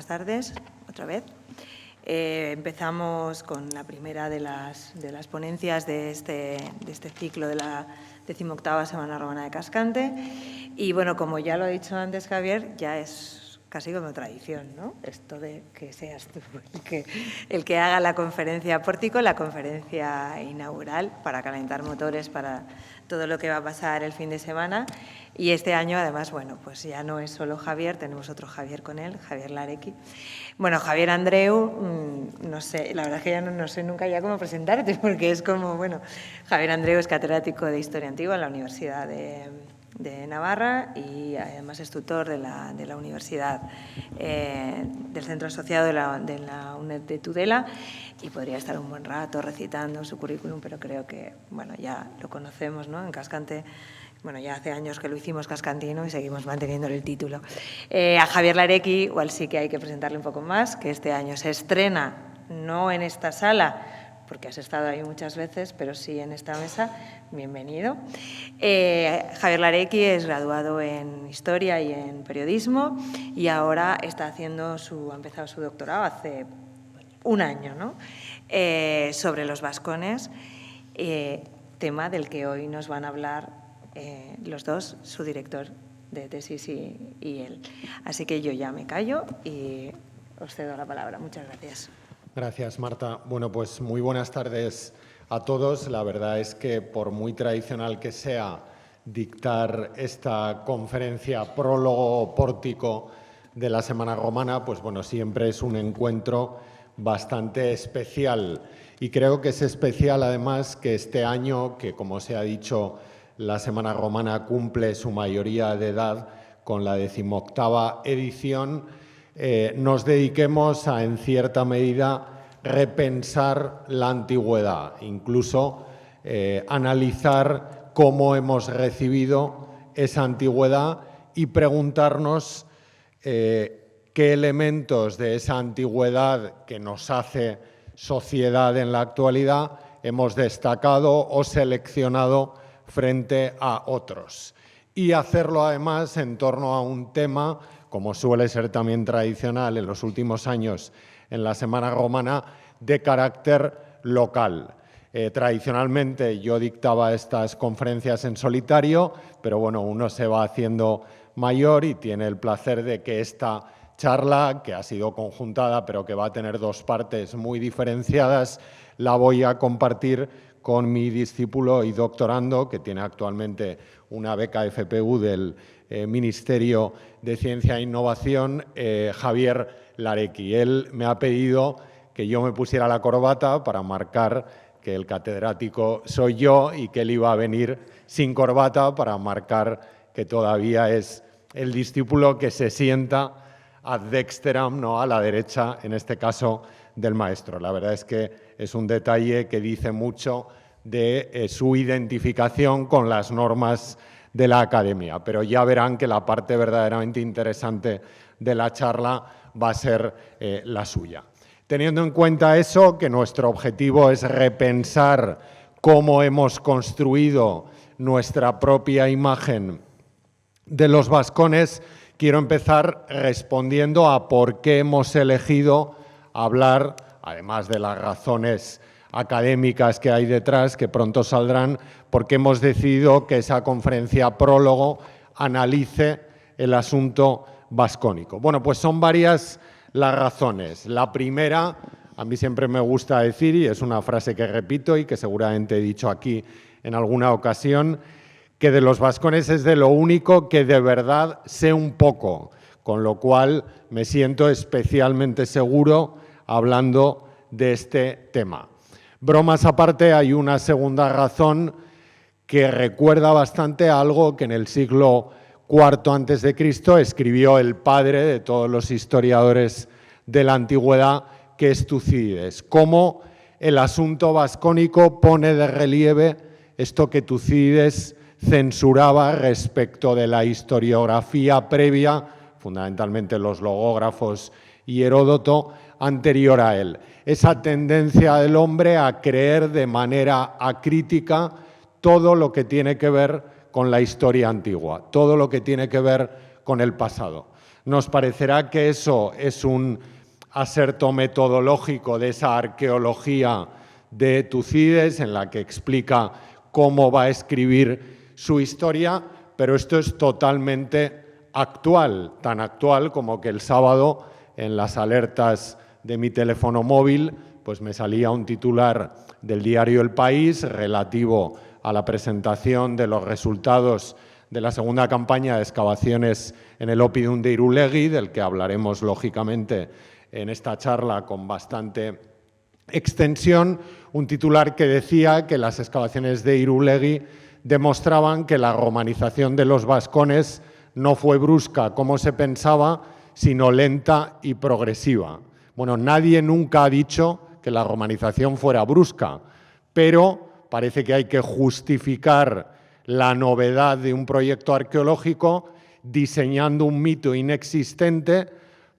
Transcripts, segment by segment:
buenas tardes, otra vez. Empezamos con la primera de las ponencias de este ciclo de la 18ª Semana Romana de Cascante. Y bueno, como ya lo ha dicho antes Javier, ya es casi como tradición, ¿no? Esto de que seas tú el que haga la conferencia pórtico, la conferencia inaugural para calentar motores para todo lo que va a pasar el fin de semana. Y este año, además, bueno, pues ya no es solo Javier, tenemos otro Javier con él, Javier Larecki. Bueno, Javier Andreu, no sé, la verdad es que ya no sé nunca ya cómo presentarte, porque es como, bueno, Javier Andreu es catedrático de Historia Antigua en la Universidad de Navarra y además es tutor de la Universidad del Centro Asociado de la UNED de Tudela, y podría estar un buen rato recitando su currículum, pero creo que, bueno, ya lo conocemos, ¿no? En Cascante, bueno, ya hace años que lo hicimos cascantino y seguimos manteniéndole el título. A Javier Larecki, igual sí que hay que presentarle un poco más, que este año se estrena, no en esta sala, porque has estado ahí muchas veces, pero sí en esta mesa. Bienvenido. Javier Larecki es graduado en Historia y en Periodismo y ahora ha empezado su doctorado hace un año, ¿no? Sobre los vascones, tema del que hoy nos van a hablar los dos, su director de tesis y él. Así que yo ya me callo y os cedo la palabra. Muchas gracias. Gracias, Marta. Bueno, pues muy buenas tardes a todos. La verdad es que, por muy tradicional que sea dictar esta conferencia prólogo pórtico de la Semana Romana, pues bueno, siempre es un encuentro bastante especial. Y creo que es especial, además, que este año, que como se ha dicho, la Semana Romana cumple su mayoría de edad con la 18ª edición, nos dediquemos a, en cierta medida, repensar la antigüedad, incluso analizar cómo hemos recibido esa antigüedad y preguntarnos qué elementos de esa antigüedad que nos hace sociedad en la actualidad hemos destacado o seleccionado frente a otros. Y hacerlo, además, en torno a un tema, como suele ser también tradicional en los últimos años en la Semana Romana, de carácter local. Tradicionalmente yo dictaba estas conferencias en solitario, pero bueno, uno se va haciendo mayor y tiene el placer de que esta charla, que ha sido conjuntada, pero que va a tener dos partes muy diferenciadas, la voy a compartir con mi discípulo y doctorando, que tiene actualmente una beca FPU del Ministerio de Ciencia e Innovación, Javier Larecki. Él me ha pedido que yo me pusiera la corbata para marcar que el catedrático soy yo y que él iba a venir sin corbata para marcar que todavía es el discípulo que se sienta ad dexteram, ¿no?, a la derecha, en este caso, del maestro. La verdad es que es un detalle que dice mucho de su identificación con las normas de la academia. Pero ya verán que la parte verdaderamente interesante de la charla va a ser la suya. Teniendo en cuenta eso, que nuestro objetivo es repensar cómo hemos construido nuestra propia imagen de los vascones, quiero empezar respondiendo a por qué hemos elegido hablar, además de las razones académicas que hay detrás, que pronto saldrán, por qué hemos decidido que esa conferencia prólogo analice el asunto vascónico. Bueno, pues son varias las razones. La primera, a mí siempre me gusta decir, y es una frase que repito y que seguramente he dicho aquí en alguna ocasión, que de los vascones es de lo único que de verdad sé un poco, con lo cual me siento especialmente seguro hablando de este tema. Bromas aparte, hay una segunda razón que recuerda bastante a algo que en el siglo IV a.C. escribió el padre de todos los historiadores de la antigüedad, que es Tucídides. Cómo el asunto vascónico pone de relieve esto que Tucídides censuraba respecto de la historiografía previa, fundamentalmente los logógrafos y Heródoto, anterior a él. Esa tendencia del hombre a creer de manera acrítica todo lo que tiene que ver con la historia antigua, todo lo que tiene que ver con el pasado. Nos parecerá que eso es un aserto metodológico de esa arqueología de Tucídides, en la que explica cómo va a escribir su historia, pero esto es totalmente actual, tan actual como que el sábado en las alertas de mi teléfono móvil pues me salía un titular del diario El País relativo a la presentación de los resultados de la segunda campaña de excavaciones en el Oppidum de Irulegui, del que hablaremos lógicamente en esta charla con bastante extensión, un titular que decía que las excavaciones de Irulegui demostraban que la romanización de los vascones no fue brusca como se pensaba, sino lenta y progresiva. Bueno, nadie nunca ha dicho que la romanización fuera brusca, pero parece que hay que justificar la novedad de un proyecto arqueológico diseñando un mito inexistente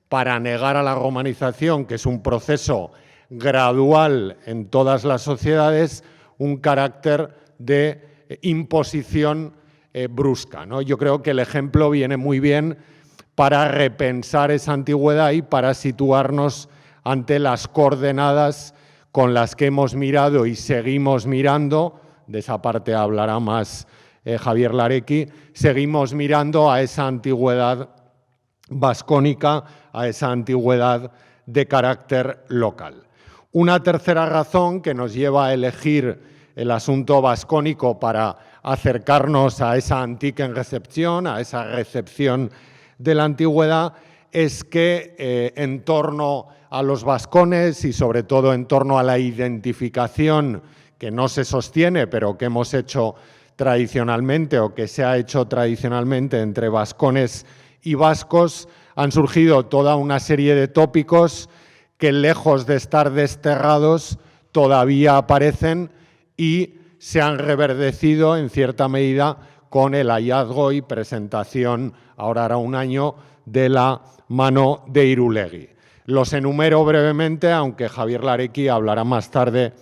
para negar a la romanización, que es un proceso gradual en todas las sociedades, un carácter de imposición brusca, ¿no? Yo creo que el ejemplo viene muy bien para repensar esa antigüedad y para situarnos ante las coordenadas con las que hemos mirado y seguimos mirando, de esa parte hablará más Javier Larecki, seguimos mirando a esa antigüedad vascónica, a esa antigüedad de carácter local. Una tercera razón que nos lleva a elegir el asunto vascónico para acercarnos a esa Antikenreception, a esa recepción de la antigüedad, es que en torno a los vascones y sobre todo en torno a la identificación que no se sostiene, pero que hemos hecho tradicionalmente o que se ha hecho tradicionalmente entre vascones y vascos, han surgido toda una serie de tópicos que, lejos de estar desterrados, todavía aparecen y se han reverdecido en cierta medida con el hallazgo y presentación, ahora hará un año, de la mano de Irulegui. Los enumero brevemente, aunque Javier Larecki hablará más tarde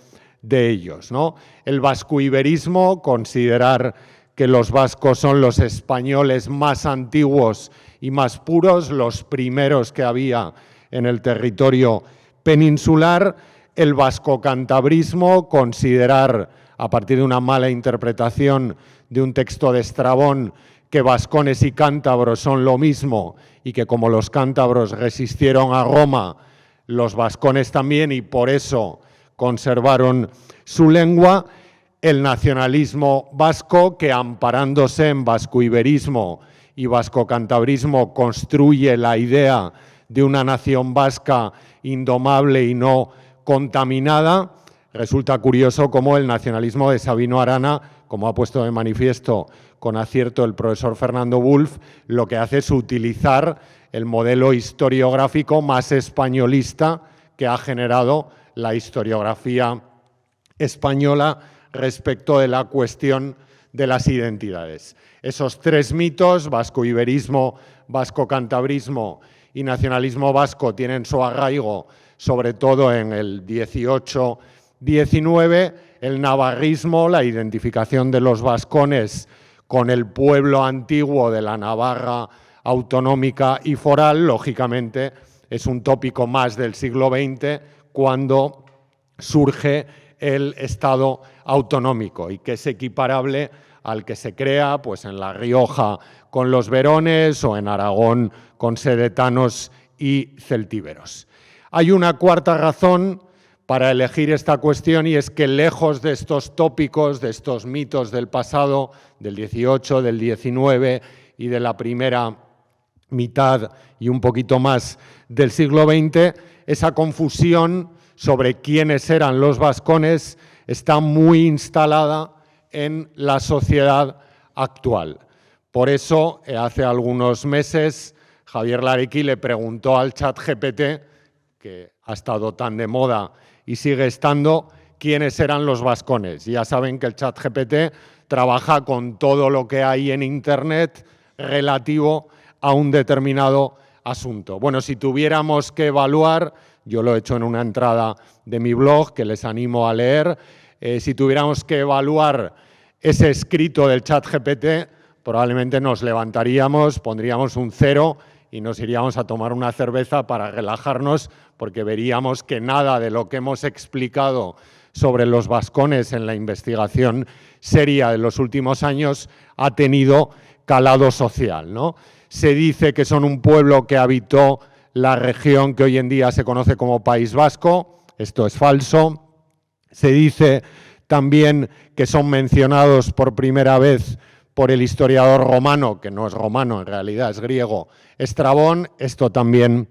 de ellos, ¿no? El vasco-iberismo, considerar que los vascos son los españoles más antiguos y más puros, los primeros que había en el territorio peninsular. El vasco-cantabrismo, considerar, a partir de una mala interpretación de un texto de Estrabón, que vascones y cántabros son lo mismo y que como los cántabros resistieron a Roma, los vascones también, y por eso conservaron su lengua. El nacionalismo vasco, que amparándose en vasco-iberismo y vasco-cantabrismo construye la idea de una nación vasca indomable y no contaminada. Resulta curioso cómo el nacionalismo de Sabino Arana, como ha puesto de manifiesto con acierto el profesor Fernando Wulff, lo que hace es utilizar el modelo historiográfico más españolista que ha generado la historiografía española respecto de la cuestión de las identidades. Esos tres mitos, vasco-iberismo, vasco-cantabrismo y nacionalismo vasco, tienen su arraigo sobre todo en el 18-19, el navarrismo, la identificación de los vascones con el pueblo antiguo de la Navarra autonómica y foral, lógicamente es un tópico más del siglo XX, cuando surge el Estado autonómico y que es equiparable al que se crea pues, en La Rioja con los verones o en Aragón con sedetanos y celtíberos. Hay una cuarta razón para elegir esta cuestión y es que, lejos de estos tópicos, de estos mitos del pasado, del 18, del 19 y de la primera mitad y un poquito más del siglo XX, esa confusión sobre quiénes eran los vascones está muy instalada en la sociedad actual. Por eso, hace algunos meses, Javier Larecki le preguntó al ChatGPT, que ha estado tan de moda y sigue estando, quiénes eran los vascones. Ya saben que el ChatGPT trabaja con todo lo que hay en Internet relativo a un determinado asunto. Bueno, si tuviéramos que evaluar, yo lo he hecho en una entrada de mi blog que les animo a leer, si tuviéramos que evaluar ese escrito del ChatGPT, probablemente nos levantaríamos, pondríamos un 0 y nos iríamos a tomar una cerveza para relajarnos, porque veríamos que nada de lo que hemos explicado sobre los vascones en la investigación seria de los últimos años ha tenido calado social, ¿no? Se dice que son un pueblo que habitó la región que hoy en día se conoce como País Vasco. Esto es falso. Se dice también que son mencionados por primera vez por el historiador romano, que no es romano, en realidad es griego, Estrabón. Esto también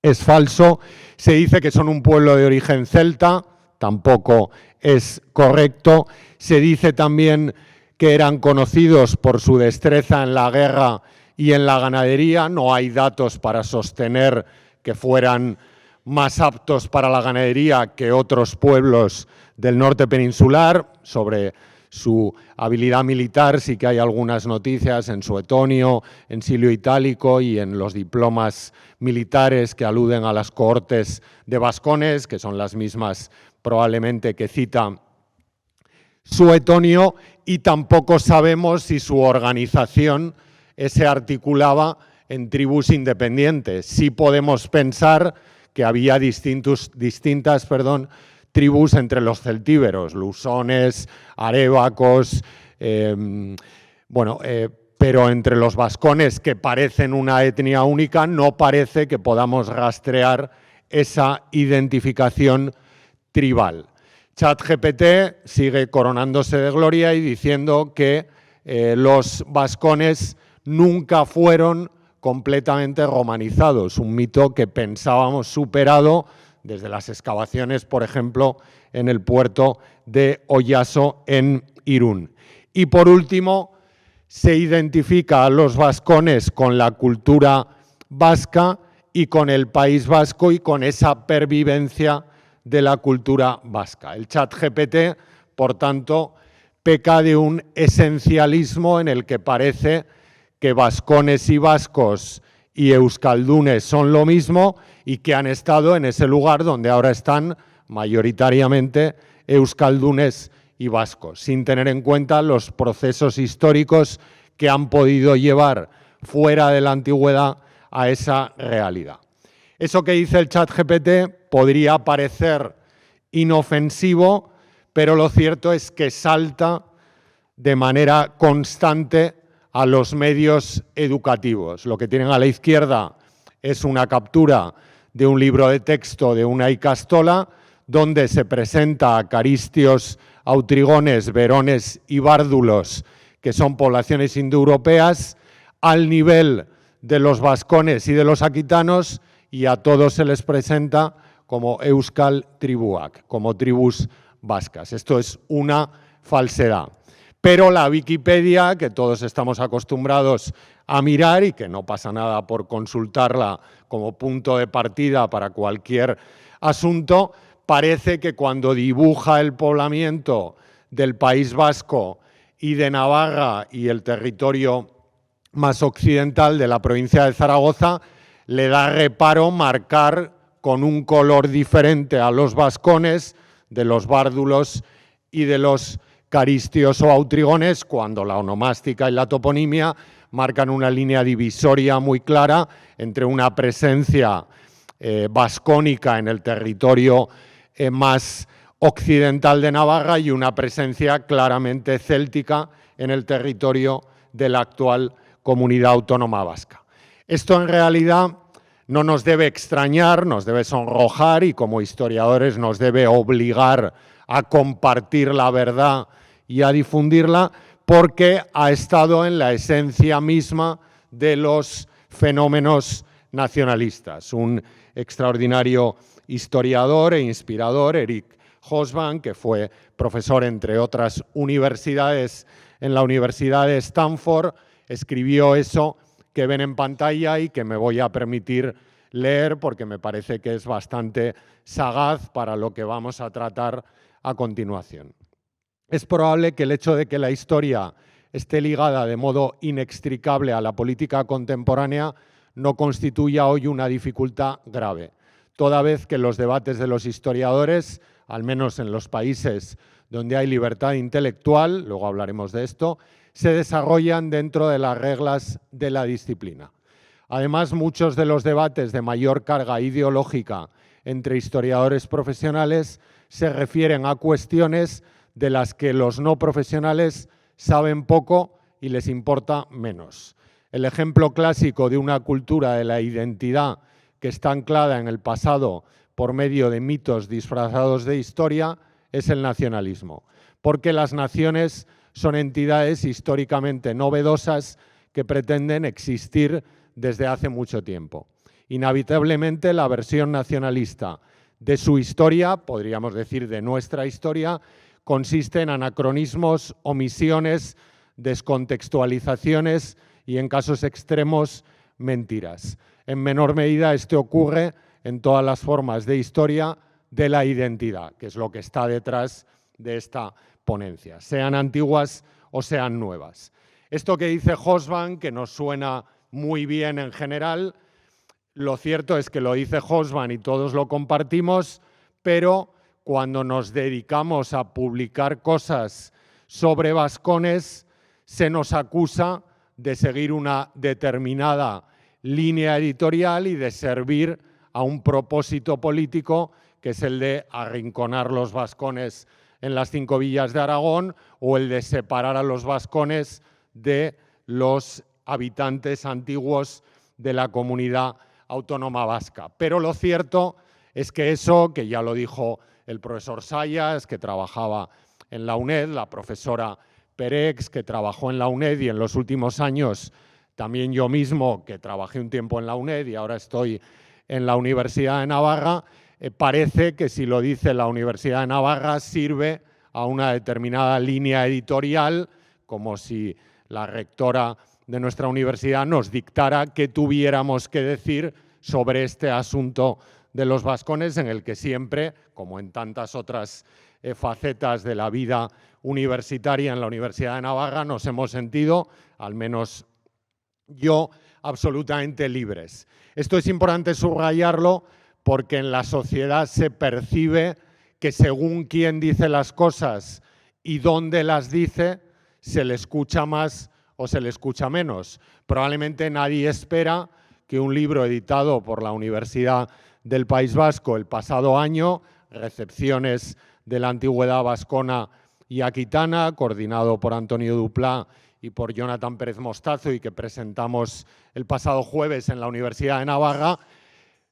es falso. Se dice que son un pueblo de origen celta, tampoco es correcto. Se dice también que eran conocidos por su destreza en la guerra y en la ganadería. No hay datos para sostener que fueran más aptos para la ganadería que otros pueblos del norte peninsular. Sobre su habilidad militar sí que hay algunas noticias en Suetonio, en Silio Itálico y en los diplomas militares que aluden a las cohortes de vascones, que son las mismas probablemente que cita Suetonio, y tampoco sabemos si su organización se articulaba en tribus independientes. Sí podemos pensar que había distintas tribus entre los celtíberos, lusones, arébacos, pero entre los vascones, que parecen una etnia única, no parece que podamos rastrear esa identificación tribal. ChatGPT sigue coronándose de gloria y diciendo que los vascones nunca fueron completamente romanizados, un mito que pensábamos superado desde las excavaciones, por ejemplo, en el puerto de Oyaso, en Irún. Y por último, se identifica a los vascones con la cultura vasca y con el País Vasco y con esa pervivencia de la cultura vasca. El ChatGPT, por tanto, peca de un esencialismo en el que parece que vascones y vascos y euskaldunes son lo mismo y que han estado en ese lugar donde ahora están mayoritariamente euskaldunes y vascos, sin tener en cuenta los procesos históricos que han podido llevar fuera de la antigüedad a esa realidad. Eso que dice el ChatGPT podría parecer inofensivo, pero lo cierto es que salta de manera constante a los medios educativos. Lo que tienen a la izquierda es una captura de un libro de texto de una ikastola donde se presenta a caristios, autrigones, verones y bárdulos, que son poblaciones indoeuropeas, al nivel de los vascones y de los aquitanos, y a todos se les presenta como euskal tribuak, como tribus vascas. Esto es una falsedad. Pero la Wikipedia, que todos estamos acostumbrados a mirar y que no pasa nada por consultarla como punto de partida para cualquier asunto, parece que cuando dibuja el poblamiento del País Vasco y de Navarra y el territorio más occidental de la provincia de Zaragoza, le da reparo marcar con un color diferente a los vascones, de los bárdulos y de los caristios o autrigones, cuando la onomástica y la toponimia marcan una línea divisoria muy clara entre una presencia vascónica en el territorio más occidental de Navarra y una presencia claramente céltica en el territorio de la actual Comunidad Autónoma Vasca. Esto en realidad no nos debe extrañar, nos debe sonrojar y como historiadores nos debe obligar a compartir la verdad y a difundirla, porque ha estado en la esencia misma de los fenómenos nacionalistas. Un extraordinario historiador e inspirador, Eric Hobsbawm, que fue profesor, entre otras universidades, en la Universidad de Stanford, escribió eso que ven en pantalla y que me voy a permitir leer porque me parece que es bastante sagaz para lo que vamos a tratar a continuación. Es probable que el hecho de que la historia esté ligada de modo inextricable a la política contemporánea no constituya hoy una dificultad grave, toda vez que los debates de los historiadores, al menos en los países donde hay libertad intelectual, luego hablaremos de esto, se desarrollan dentro de las reglas de la disciplina. Además, muchos de los debates de mayor carga ideológica entre historiadores profesionales se refieren a cuestiones de las que los no profesionales saben poco y les importa menos. El ejemplo clásico de una cultura de la identidad que está anclada en el pasado por medio de mitos disfrazados de historia es el nacionalismo, porque las naciones son entidades históricamente novedosas que pretenden existir desde hace mucho tiempo. Inevitablemente, la versión nacionalista de su historia, podríamos decir de nuestra historia, consiste en anacronismos, omisiones, descontextualizaciones y, en casos extremos, mentiras. En menor medida, esto ocurre en todas las formas de historia de la identidad, que es lo que está detrás de esta ponencia, sean antiguas o sean nuevas. Esto que dice Hobsbawm, que nos suena muy bien en general, lo cierto es que lo dice Hobsbawm y todos lo compartimos, pero cuando nos dedicamos a publicar cosas sobre vascones, se nos acusa de seguir una determinada línea editorial y de servir a un propósito político, que es el de arrinconar los vascones en las 5 villas de Aragón o el de separar a los vascones de los habitantes antiguos de la comunidad autónoma vasca. Pero lo cierto es que eso, que ya lo dijo el profesor Sayas, que trabajaba en la UNED, la profesora Perex, que trabajó en la UNED, y en los últimos años también yo mismo, que trabajé un tiempo en la UNED y ahora estoy en la Universidad de Navarra, parece que si lo dice la Universidad de Navarra sirve a una determinada línea editorial, como si la rectora de nuestra universidad nos dictara qué tuviéramos que decir sobre este asunto de los vascones, en el que siempre, como en tantas otras facetas de la vida universitaria en la Universidad de Navarra, nos hemos sentido, al menos yo, absolutamente libres. Esto es importante subrayarlo porque en la sociedad se percibe que según quién dice las cosas y dónde las dice, se le escucha más o se le escucha menos. Probablemente nadie espera que un libro editado por la Universidad del País Vasco el pasado año, Recepciones de la Antigüedad Vascona y Aquitana, coordinado por Antonio Duplá y por Jonathan Pérez Mostazo, y que presentamos el pasado jueves en la Universidad de Navarra,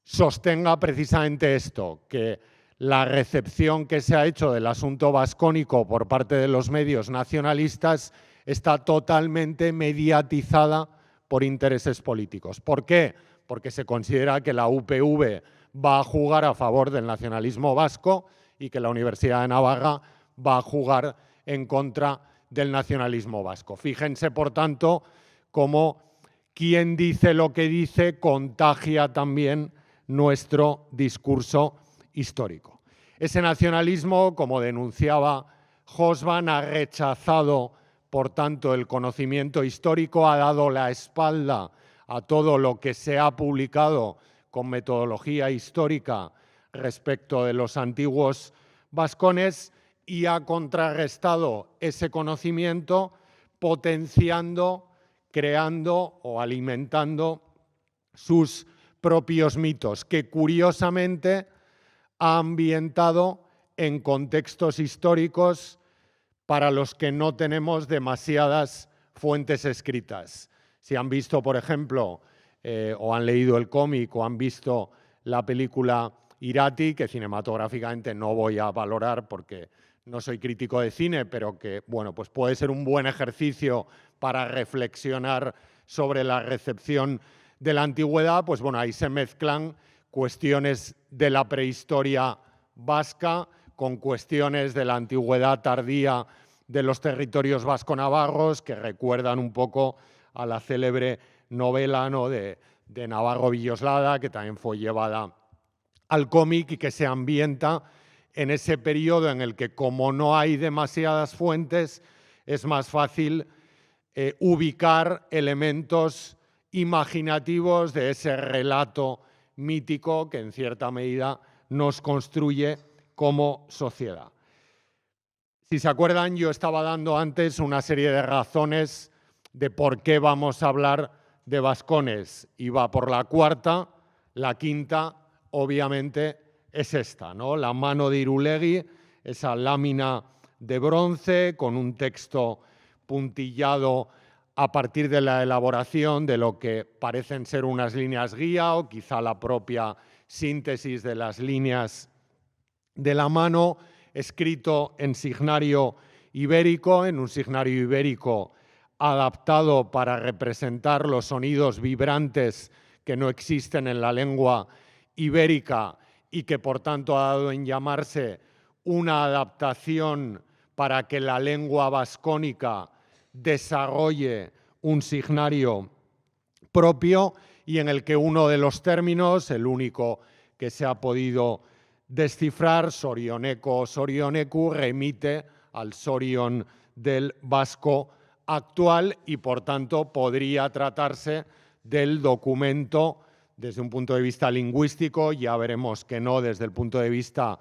sostenga precisamente esto, que la recepción que se ha hecho del asunto vascónico por parte de los medios nacionalistas está totalmente mediatizada por intereses políticos. ¿Por qué? Porque se considera que la UPV va a jugar a favor del nacionalismo vasco y que la Universidad de Navarra va a jugar en contra del nacionalismo vasco. Fíjense, por tanto, cómo quien dice lo que dice contagia también nuestro discurso histórico. Ese nacionalismo, como denunciaba Hobsbawm, ha rechazado, por tanto, el conocimiento histórico, ha dado la espalda a todo lo que se ha publicado con metodología histórica respecto de los antiguos vascones y ha contrarrestado ese conocimiento potenciando, creando o alimentando sus propios mitos, que curiosamente ha ambientado en contextos históricos para los que no tenemos demasiadas fuentes escritas. Si han visto, por ejemplo, o han leído el cómic o han visto la película Irati, que cinematográficamente no voy a valorar porque no soy crítico de cine, pero que bueno, pues puede ser un buen ejercicio para reflexionar sobre la recepción de la antigüedad, pues bueno, ahí se mezclan cuestiones de la prehistoria vasca con cuestiones de la antigüedad tardía de los territorios vasco-navarros, que recuerdan un poco a la célebre novela, ¿no?, de Navarro Villoslada, que también fue llevada al cómic y que se ambienta en ese periodo en el que, como no hay demasiadas fuentes, es más fácil ubicar elementos imaginativos de ese relato mítico que en cierta medida nos construye como sociedad. Si se acuerdan, yo estaba dando antes una serie de razones de por qué vamos a hablar de vascones y va por la cuarta, la quinta obviamente es esta, ¿no? La mano de Irulegui, esa lámina de bronce con un texto puntillado a partir de la elaboración de lo que parecen ser unas líneas guía o quizá la propia síntesis de las líneas de la mano, escrito en signario ibérico, en un signario ibérico adaptado para representar los sonidos vibrantes que no existen en la lengua ibérica y que por tanto ha dado en llamarse una adaptación para que la lengua vascónica desarrolle un signario propio y en el que uno de los términos, el único que se ha podido descifrar, sorioneko o sorioneku, remite al sorion del vasco actual y por tanto podría tratarse del documento desde un punto de vista lingüístico, ya veremos que no desde el punto de vista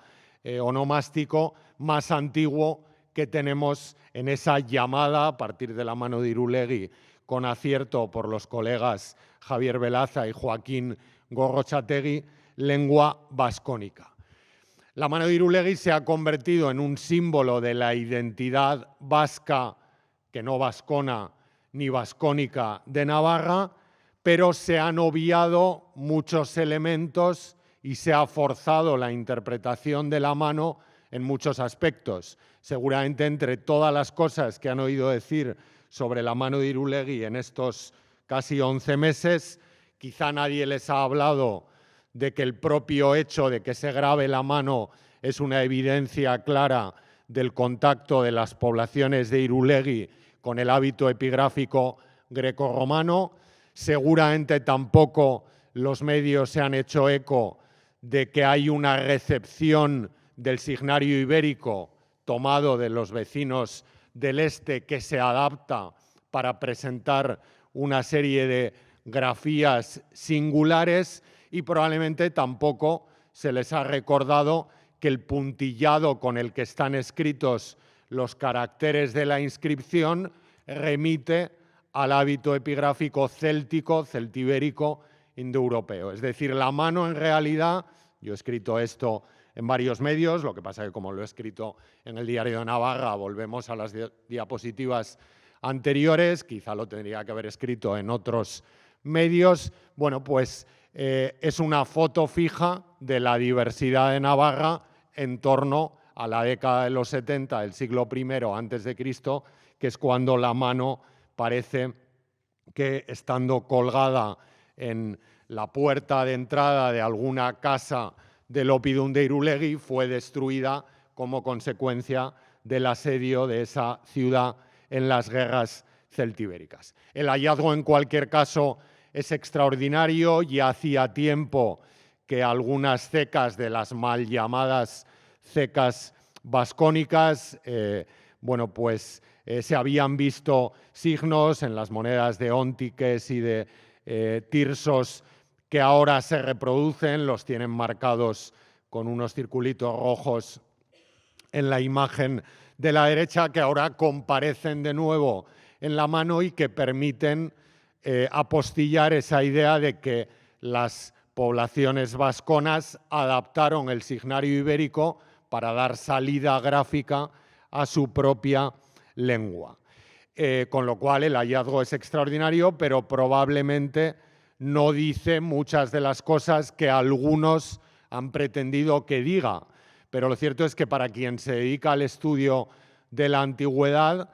onomástico, más antiguo que tenemos en esa llamada a partir de la mano de Irulegui, con acierto por los colegas Javier Velaza y Joaquín Gorrotxategi, lengua vascónica. La mano de Irulegui se ha convertido en un símbolo de la identidad vasca, que no vascona ni vascónica, de Navarra, pero se han obviado muchos elementos y se ha forzado la interpretación de la mano en muchos aspectos. Seguramente entre todas las cosas que han oído decir sobre la mano de Irulegui en estos casi 11 meses, quizá nadie les ha hablado de que el propio hecho de que se grabe la mano es una evidencia clara del contacto de las poblaciones de Irulegui con el hábito epigráfico grecorromano. Seguramente tampoco los medios se han hecho eco de que hay una recepción del signario ibérico tomado de los vecinos del este que se adapta para presentar una serie de grafías singulares y probablemente tampoco se les ha recordado que el puntillado con el que están escritos los caracteres de la inscripción remite al hábito epigráfico céltico, celtibérico, indoeuropeo. Es decir, la mano en realidad, yo he escrito esto en varios medios, lo que pasa es que como lo he escrito en el Diario de Navarra, volvemos a las diapositivas anteriores, quizá lo tendría que haber escrito en otros medios. Bueno, pues es una foto fija de la diversidad de Navarra en torno a la década de los 70 del siglo I a.C., que es cuando la mano parece que, estando colgada en la puerta de entrada de alguna casa del Oppidum de Irulegui, fue destruida como consecuencia del asedio de esa ciudad en las guerras celtibéricas. El hallazgo, en cualquier caso, es extraordinario. Ya hacía tiempo que algunas cecas de las mal llamadas cecas vascónicas, se habían visto signos en las monedas de óntiques y de tirsos que ahora se reproducen, los tienen marcados con unos circulitos rojos en la imagen de la derecha, que ahora comparecen de nuevo en la mano y que permiten apostillar esa idea de que las poblaciones vasconas adaptaron el signario ibérico para dar salida gráfica a su propia lengua. Con lo cual el hallazgo es extraordinario, pero probablemente no dice muchas de las cosas que algunos han pretendido que diga. Pero lo cierto es que para quien se dedica al estudio de la antigüedad,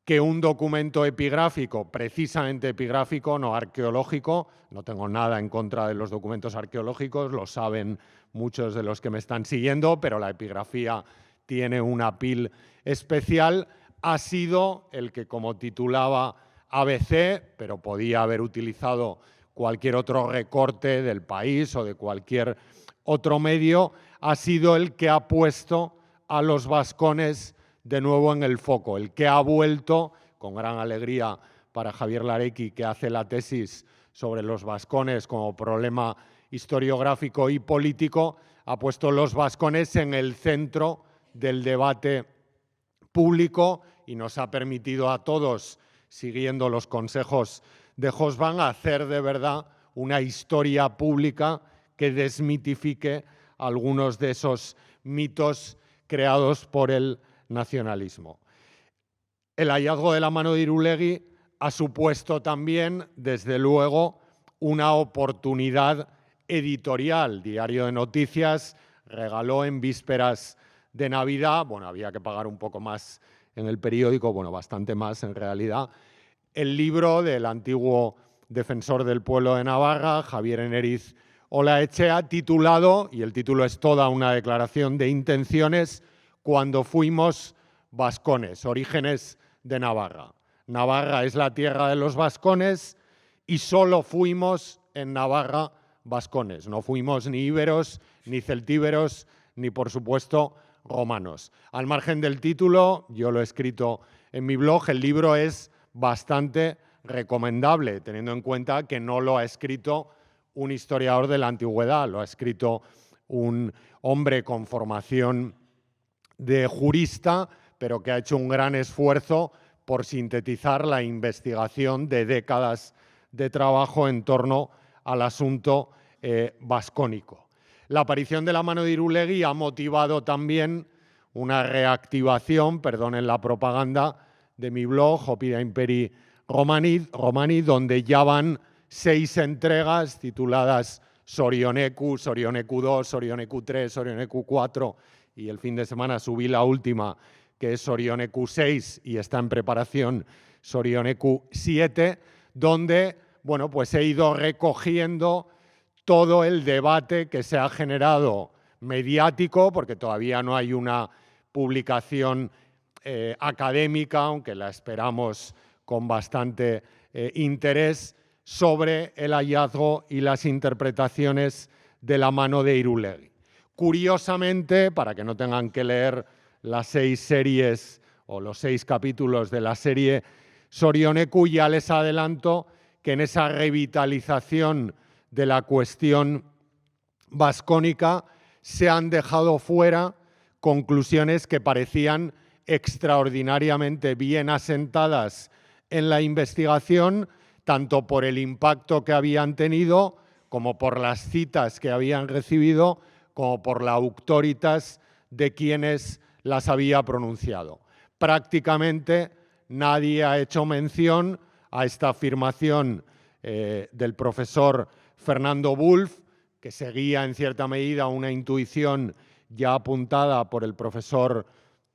que un documento epigráfico, precisamente epigráfico, no arqueológico, no tengo nada en contra de los documentos arqueológicos, lo saben muchos de los que me están siguiendo, pero la epigrafía tiene una pil especial, ha sido el que, como titulaba ABC, pero podía haber utilizado cualquier otro recorte del País o de cualquier otro medio, ha sido el que ha puesto a los vascones de nuevo en el foco, el que ha vuelto, con gran alegría para Javier Larecki, que hace la tesis sobre los vascones como problema historiográfico y político, ha puesto los vascones en el centro del debate público y nos ha permitido a todos siguiendo los consejos de Hobsbawm, a hacer de verdad una historia pública que desmitifique algunos de esos mitos creados por el nacionalismo. El hallazgo de la mano de Irulegui ha supuesto también, desde luego, una oportunidad editorial. Diario de Noticias regaló en vísperas de Navidad, bueno, había que pagar un poco más en el periódico, bueno, bastante más en realidad, el libro del antiguo defensor del pueblo de Navarra, Javier Eneriz Olaechea, titulado, y el título es toda una declaración de intenciones, Cuando fuimos vascones, orígenes de Navarra. Navarra es la tierra de los vascones y solo fuimos en Navarra vascones. No fuimos ni íberos, ni celtíberos, ni por supuesto romanos. Al margen del título, yo lo he escrito en mi blog, el libro es bastante recomendable, teniendo en cuenta que no lo ha escrito un historiador de la antigüedad, lo ha escrito un hombre con formación de jurista, pero que ha hecho un gran esfuerzo por sintetizar la investigación de décadas de trabajo en torno al asunto vascónico. La aparición de la mano de Irulegui ha motivado también una reactivación, perdonen la propaganda, de mi blog, Oppida Imperi Romani, donde ya van 6 entregas tituladas Sorioneku, Sorioneku 2, Sorioneku 3, Sorioneku 4, y el fin de semana subí la última, que es Sorioneku 6, y está en preparación Sorioneku 7, donde bueno, pues he ido recogiendo todo el debate que se ha generado mediático, porque todavía no hay una publicación académica, aunque la esperamos con bastante interés, sobre el hallazgo y las interpretaciones de la mano de Irulegui. Curiosamente, para que no tengan que leer las 6 series o los 6 capítulos de la serie Sorioneku, ya les adelanto que en esa revitalización de la cuestión vascónica se han dejado fuera conclusiones que parecían extraordinariamente bien asentadas en la investigación, tanto por el impacto que habían tenido, como por las citas que habían recibido, como por la auctoritas de quienes las había pronunciado. Prácticamente nadie ha hecho mención a esta afirmación del profesor Fernando Wulff, que seguía en cierta medida una intuición ya apuntada por el profesor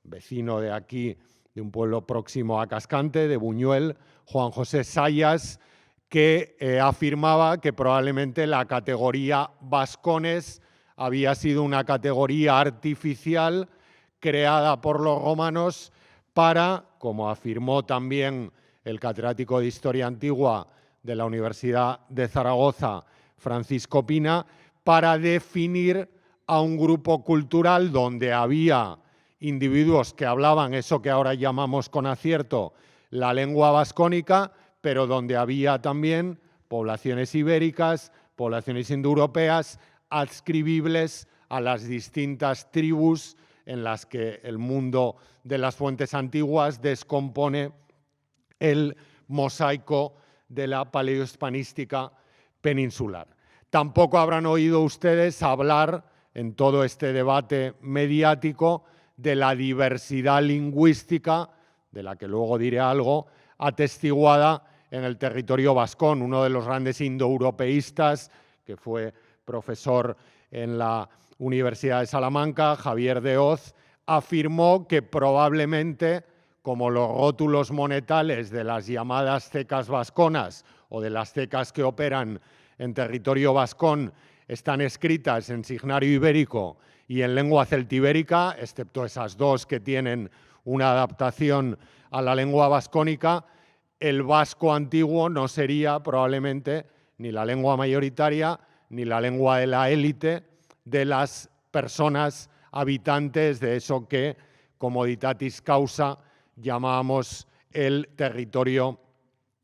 vecino de aquí, de un pueblo próximo a Cascante, de Buñuel, Juan José Sayas, que afirmaba que probablemente la categoría vascones había sido una categoría artificial creada por los romanos para, como afirmó también el catedrático de Historia Antigua de la Universidad de Zaragoza, Francisco Pina, para definir a un grupo cultural donde había individuos que hablaban eso que ahora llamamos con acierto la lengua vascónica, pero donde había también poblaciones ibéricas, poblaciones indoeuropeas, adscribibles a las distintas tribus en las que el mundo de las fuentes antiguas descompone el mosaico de la paleohispanística peninsular. Tampoco habrán oído ustedes hablar en todo este debate mediático de la diversidad lingüística, de la que luego diré algo, atestiguada en el territorio vascón. Uno de los grandes indoeuropeístas, que fue profesor en la Universidad de Salamanca, Javier de Hoz, afirmó que probablemente, como los rótulos monetales de las llamadas cecas vasconas o de las cecas que operan en territorio vascón están escritas en signario ibérico y en lengua celtibérica, excepto esas dos que tienen una adaptación a la lengua vascónica, el vasco antiguo no sería probablemente ni la lengua mayoritaria ni la lengua de la élite de las personas habitantes de eso que, comoditatis causa, llamábamos el territorio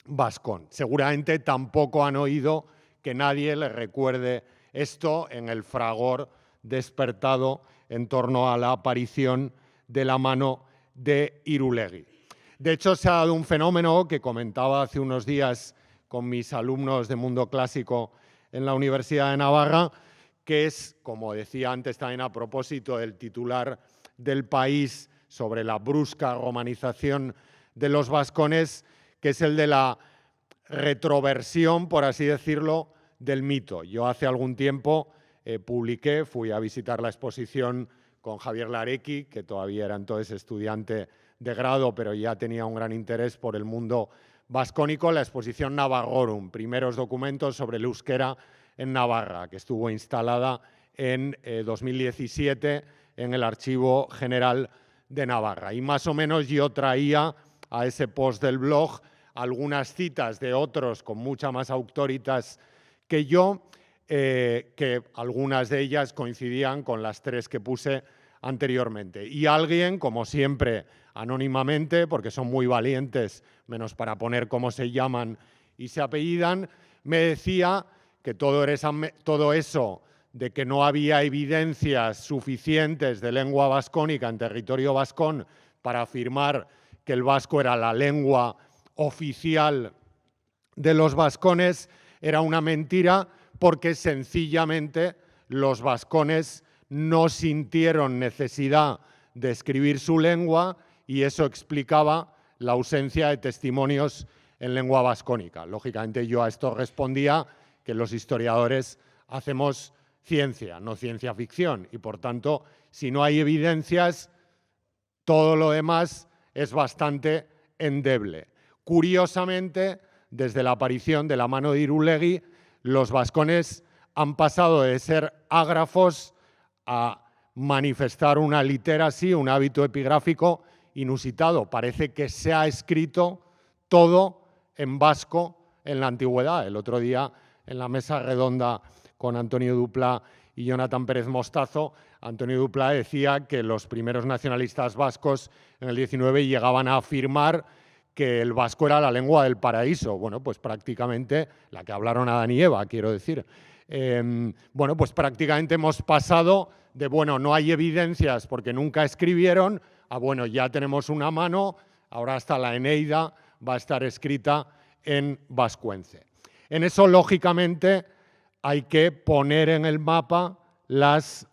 vascón. Seguramente tampoco han oído que nadie les recuerde esto en el fragor despertado en torno a la aparición de la mano de Irulegui. De hecho, se ha dado un fenómeno que comentaba hace unos días con mis alumnos de Mundo Clásico en la Universidad de Navarra, que es, como decía antes también a propósito del titular del País sobre la brusca romanización de los vascones, que es el de la retroversión, por así decirlo, del mito. Yo hace algún tiempo fui a visitar la exposición con Javier Larecki, que todavía era entonces estudiante de grado, pero ya tenía un gran interés por el mundo vascónico, la exposición Navarrorum, primeros documentos sobre el euskera en Navarra, que estuvo instalada en 2017 en el Archivo General de Navarra. Y más o menos yo traía a ese post del blog algunas citas de otros con mucha más autoritas que yo, que algunas de ellas coincidían con las tres que puse anteriormente. Y alguien, como siempre, anónimamente, porque son muy valientes, menos para poner cómo se llaman y se apellidan, me decía que todo eso de que no había evidencias suficientes de lengua vascónica en territorio vascón para afirmar que el vasco era la lengua oficial de los vascones, era una mentira, porque sencillamente los vascones no sintieron necesidad de escribir su lengua y eso explicaba la ausencia de testimonios en lengua vascónica. Lógicamente yo a esto respondía que los historiadores hacemos ciencia, no ciencia ficción, y por tanto, si no hay evidencias, todo lo demás es bastante endeble. Curiosamente, desde la aparición de la mano de Irulegui, los vascones han pasado de ser ágrafos a manifestar una literacy, un hábito epigráfico inusitado. Parece que se ha escrito todo en vasco en la antigüedad. El otro día, en la mesa redonda con Antonio Dupla y Jonathan Pérez Mostazo, Antonio Dupla decía que los primeros nacionalistas vascos en el 19 llegaban a afirmar que el vasco era la lengua del paraíso. Bueno, pues prácticamente, la que hablaron Adán y Eva, quiero decir. Bueno, pues prácticamente hemos pasado de, bueno, no hay evidencias porque nunca escribieron, a, bueno, ya tenemos una mano, ahora hasta la Eneida va a estar escrita en vascuence. En eso, lógicamente, hay que poner en el mapa las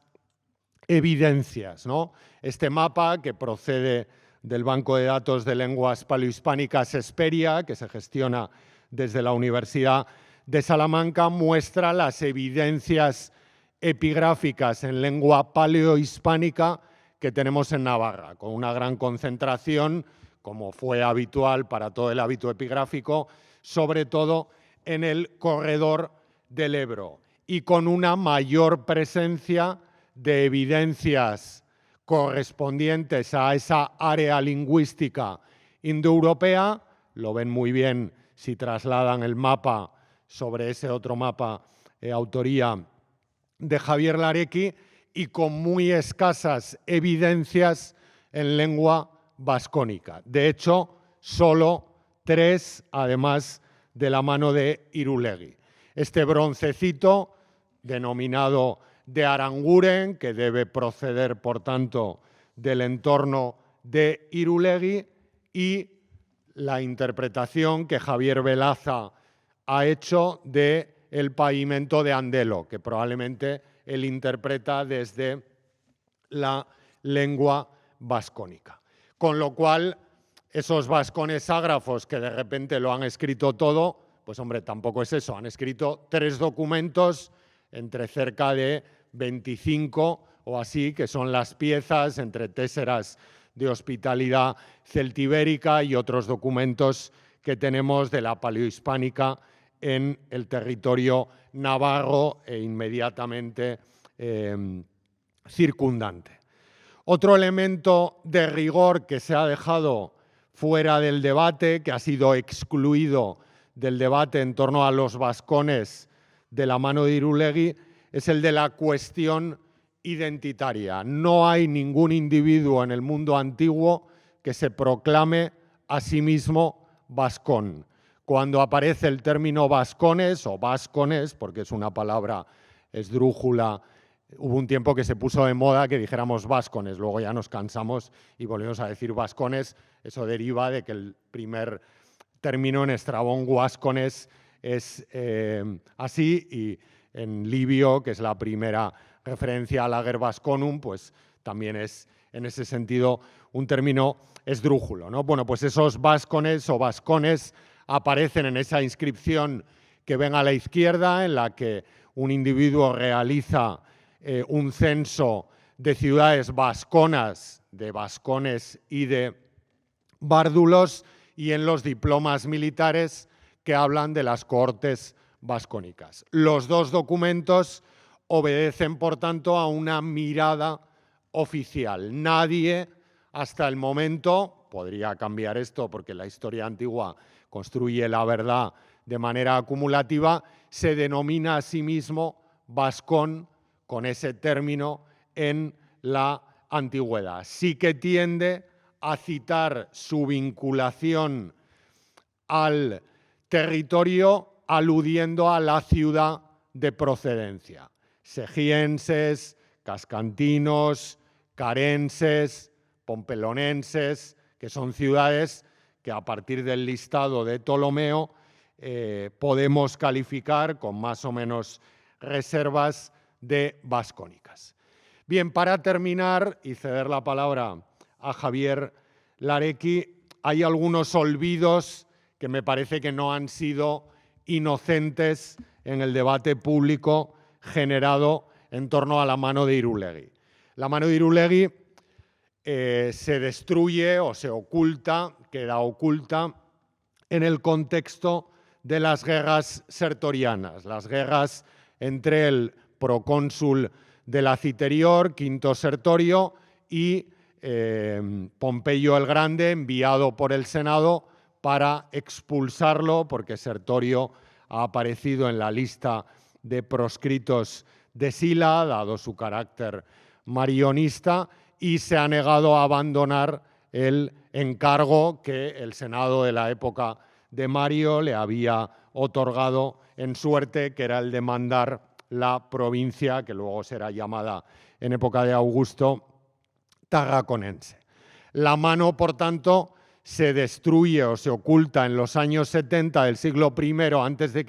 evidencias, ¿no? Este mapa, que procede del Banco de Datos de Lenguas Paleohispánicas Hesperia, que se gestiona desde la Universidad de Salamanca, muestra las evidencias epigráficas en lengua paleohispánica que tenemos en Navarra, con una gran concentración, como fue habitual para todo el hábito epigráfico, sobre todo en el corredor del Ebro, y con una mayor presencia de evidencias correspondientes a esa área lingüística indoeuropea. Lo ven muy bien si trasladan el mapa sobre ese otro mapa, autoría de Javier Larecki, y con muy escasas evidencias en lengua vascónica. De hecho, solo 3, además de la mano de Irulegui. Este broncecito, denominado de Aranguren, que debe proceder, por tanto, del entorno de Irulegui, y la interpretación que Javier Velaza ha hecho del pavimento de Andelo, que probablemente él interpreta desde la lengua vascónica. Con lo cual, esos vascones ágrafos que de repente lo han escrito todo, pues hombre, tampoco es eso. Han escrito 3 documentos entre cerca de 25 o así, que son las piezas entre téseras de hospitalidad celtibérica y otros documentos que tenemos de la paleohispánica en el territorio navarro e inmediatamente circundante. Otro elemento de rigor que se ha dejado fuera del debate, que ha sido excluido del debate en torno a los vascones de la mano de Irulegui, es el de la cuestión identitaria. No hay ningún individuo en el mundo antiguo que se proclame a sí mismo vascón. Cuando aparece el término vascones o vascones, porque es una palabra esdrújula, hubo un tiempo que se puso de moda que dijéramos vascones, luego ya nos cansamos y volvemos a decir vascones. eso deriva de que el primer término en estrabón guascones es así, y en libio, que es la primera referencia al Ager Vasconum, pues también es en ese sentido un término esdrújulo, ¿no? Bueno, pues esos vascones o vascones aparecen en esa inscripción que ven a la izquierda, en la que un individuo realiza un censo de ciudades vasconas, de vascones y de bárdulos, y en los diplomas militares que hablan de las cohortes vascónicas. Los dos documentos obedecen, por tanto, a una mirada oficial. Nadie, hasta el momento, podría cambiar esto porque la historia antigua construye la verdad de manera acumulativa, se denomina a sí mismo vascón con ese término en la antigüedad. Sí que tiende a citar su vinculación al territorio aludiendo a la ciudad de procedencia. Segienses, cascantinos, carenses, pompelonenses, que son ciudades que a partir del listado de Ptolomeo podemos calificar con más o menos reservas de vascónicas. Bien, para terminar y ceder la palabra a Javier Larecki, hay algunos olvidos que me parece que no han sido inocentes en el debate público generado en torno a la mano de Irulegui. La mano de Irulegui se destruye o se oculta, queda oculta en el contexto de las guerras sertorianas, las guerras entre el procónsul de la Citerior, Quinto Sertorio, y Pompeyo el Grande, enviado por el Senado para expulsarlo, porque Sertorio ha aparecido en la lista de proscritos de Sila, dado su carácter marionista, y se ha negado a abandonar el encargo que el Senado de la época de Mario le había otorgado en suerte, que era el de mandar la provincia, que luego será llamada en época de Augusto, tarraconense. La mano, por tanto, se destruye o se oculta en los años 70 del siglo I a.C.,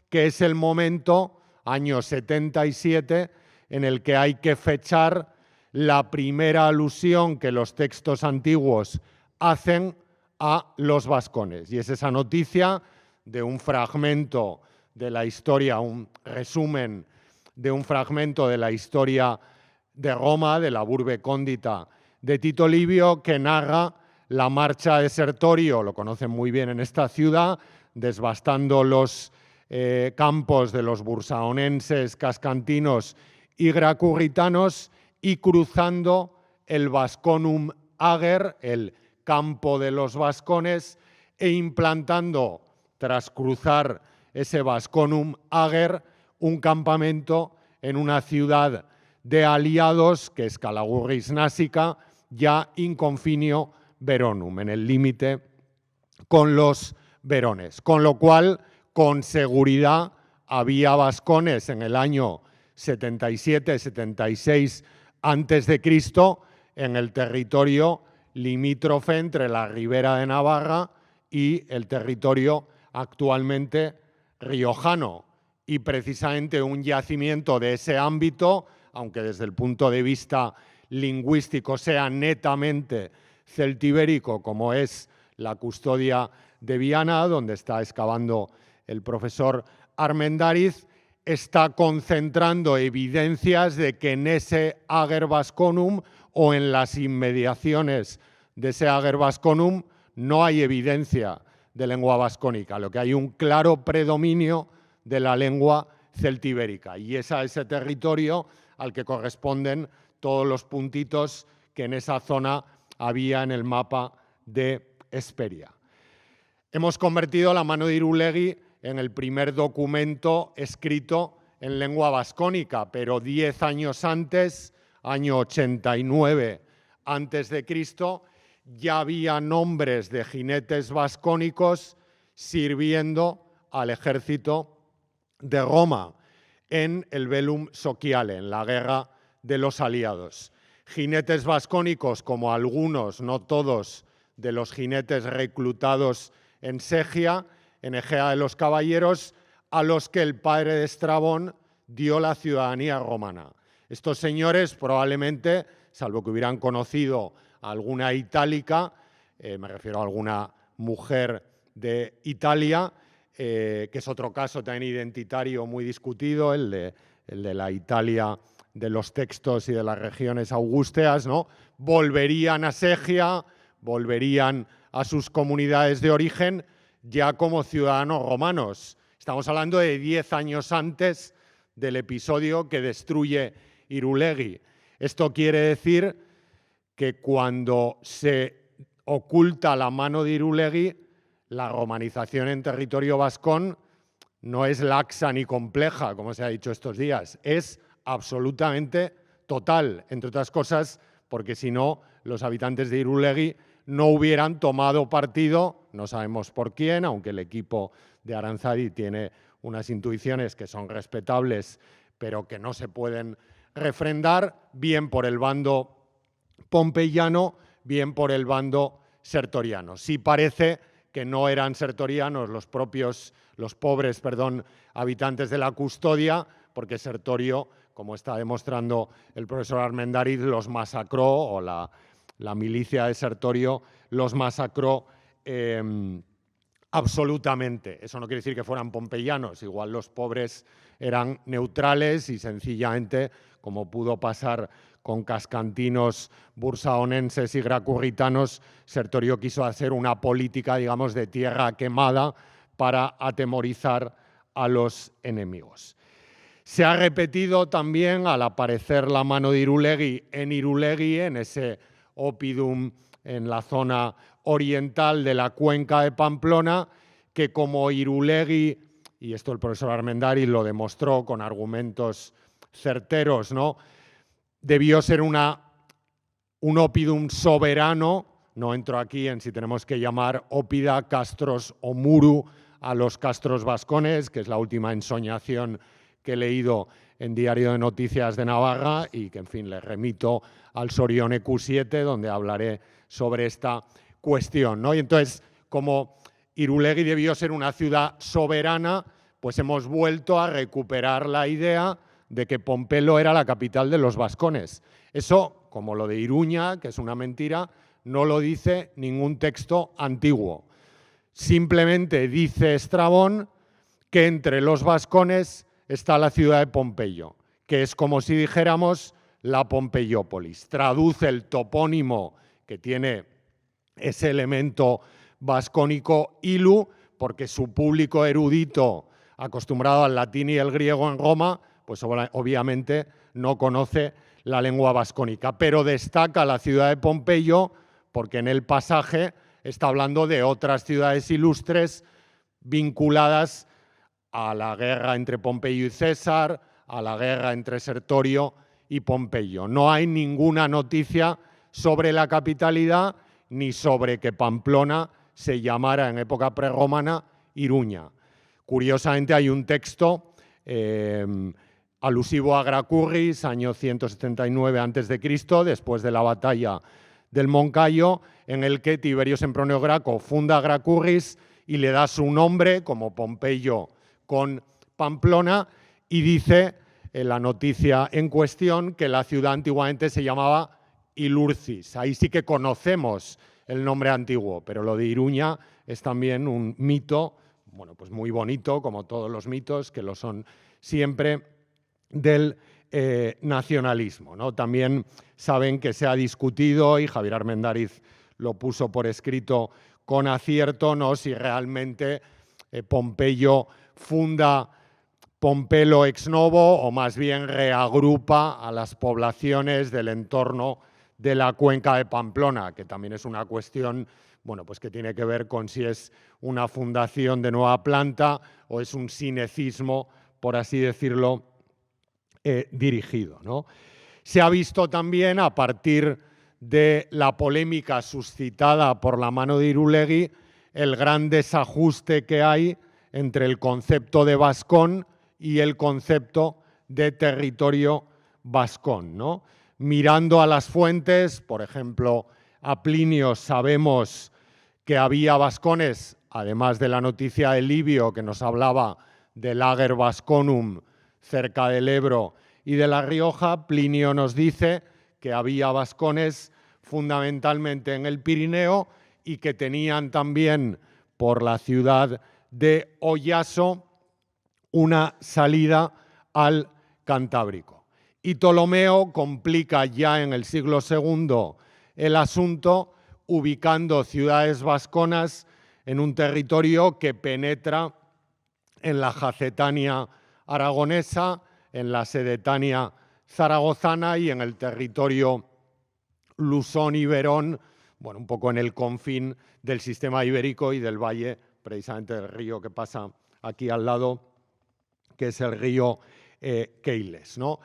que es el momento, año 77, en el que hay que fechar la primera alusión que los textos antiguos hacen a los vascones. Y es esa noticia de un fragmento de la historia, un resumen de un fragmento de la historia de Roma, de la Urbe Condita de Tito Livio, que narra la marcha de Sertorio, lo conocen muy bien en esta ciudad, desbastando los campos de los bursaonenses, cascantinos y gracurritanos, y cruzando el Vasconum Ager, el campo de los vascones, e implantando, tras cruzar ese Vasconum Ager, un campamento en una ciudad de aliados, que es Calagurris Násica, ya in confinio Veronum, en el límite con los verones. Con lo cual, con seguridad, había vascones en el año 77-76 a.C. en el territorio limítrofe entre la Ribera de Navarra y el territorio actualmente riojano. Y precisamente un yacimiento de ese ámbito, aunque desde el punto de vista lingüístico sea netamente celtibérico, como es la Custodia de Viana, donde está excavando el profesor Armendáriz, está concentrando evidencias de que en ese Ager Vasconum o en las inmediaciones de ese Ager Vasconum no hay evidencia de lengua vascónica, lo que hay un claro predominio de la lengua celtibérica, y es a ese territorio al que corresponden todos los puntitos que en esa zona había en el mapa de Hesperia. Hemos convertido la mano de Irulegui en el primer documento escrito en lengua vascónica, pero 10 años antes, año 89 a.C., ya había nombres de jinetes vascónicos sirviendo al ejército de Roma en el Velum Sociale, en la guerra de los aliados. Jinetes vascónicos como algunos, no todos, de los jinetes reclutados en Segia, en Egea de los Caballeros, a los que el padre de Estrabón dio la ciudadanía romana. Estos señores probablemente, salvo que hubieran conocido a alguna itálica, me refiero a alguna mujer de Italia, que es otro caso también identitario muy discutido, el de la Italia de los textos y de las regiones augusteas, ¿no? Volverían a Segia, volverían a sus comunidades de origen ya como ciudadanos romanos. Estamos hablando de 10 años antes del episodio que destruye Irulegui. Esto quiere decir que cuando se oculta la mano de Irulegui, la romanización en territorio vascón no es laxa ni compleja, como se ha dicho estos días, es absolutamente total, entre otras cosas, porque si no, los habitantes de Irulegui no hubieran tomado partido, no sabemos por quién, aunque el equipo de Aranzadi tiene unas intuiciones que son respetables, pero que no se pueden refrendar, bien por el bando pompeyano, bien por el bando sertoriano. Sí parece que no eran sertorianos los pobres habitantes de la Custodia, porque Sertorio, como está demostrando el profesor Armendariz, los masacró, o la milicia de Sertorio los masacró absolutamente. Eso no quiere decir que fueran pompeyanos, igual los pobres eran neutrales y sencillamente, como pudo pasar con cascantinos bursaonenses y gracurritanos, Sertorio quiso hacer una política, digamos, de tierra quemada para atemorizar a los enemigos. Se ha repetido también, al aparecer la mano de Irulegui, en ese oppidum en la zona oriental de la cuenca de Pamplona, que como Irulegui, y esto el profesor Armendariz lo demostró con argumentos certeros, ¿no?, debió ser un oppidum soberano. No entro aquí en si tenemos que llamar óppida, castros o muru a los castros vascones, que es la última ensoñación que he leído en Diario de Noticias de Navarra y que, en fin, le remito al Sorione Q7, donde hablaré sobre esta cuestión, ¿no? Y entonces, como Irulegui debió ser una ciudad soberana, pues hemos vuelto a recuperar la idea de que Pompelo era la capital de los vascones. Eso, como lo de Iruña, que es una mentira, no lo dice ningún texto antiguo. Simplemente dice Estrabón que entre los vascones está la ciudad de Pompeyo, que es como si dijéramos la Pompeyópolis. Traduce el topónimo que tiene ese elemento vascónico ilu, porque su público erudito, acostumbrado al latín y el griego en Roma, pues obviamente no conoce la lengua vascónica, pero destaca la ciudad de Pompeyo porque en el pasaje está hablando de otras ciudades ilustres vinculadas a la guerra entre Pompeyo y César, a la guerra entre Sertorio y Pompeyo. No hay ninguna noticia sobre la capitalidad ni sobre que Pamplona se llamara en época prerromana Iruña. Curiosamente hay un texto alusivo a Gracurris, año 179 a.C., después de la batalla del Moncayo, en el que Tiberio Sempronio Graco funda Gracurris y le da su nombre, como Pompeyo con Pamplona, y dice en la noticia en cuestión que la ciudad antiguamente se llamaba Ilurcis. Ahí sí que conocemos el nombre antiguo, pero lo de Iruña es también un mito, bueno, pues muy bonito, como todos los mitos, que lo son siempre, del nacionalismo, ¿no? También saben que se ha discutido, y Javier Armendariz lo puso por escrito con acierto, ¿no?, si realmente Pompeyo funda Pompelo ex novo o más bien reagrupa a las poblaciones del entorno de la cuenca de Pamplona, que también es una cuestión, bueno, pues que tiene que ver con si es una fundación de nueva planta o es un sinecismo, por así decirlo, dirigido, ¿no? Se ha visto también, a partir de la polémica suscitada por la mano de Irulegui, el gran desajuste que hay entre el concepto de vascón y el concepto de territorio vascón, ¿no? Mirando a las fuentes, por ejemplo, a Plinio sabemos que había vascones, además de la noticia de Livio que nos hablaba del Lager Vasconum cerca del Ebro y de La Rioja, Plinio nos dice que había vascones fundamentalmente en el Pirineo y que tenían también por la ciudad de Oyaso una salida al Cantábrico. Y Ptolomeo complica ya en el siglo II el asunto, ubicando ciudades vasconas en un territorio que penetra en la Jacetania aragonesa, en la Sedetania zaragozana y en el territorio lusón-iberón, bueno, un poco en el confín del sistema ibérico y del valle, precisamente del río que pasa aquí al lado, que es el río Keiles, ¿no?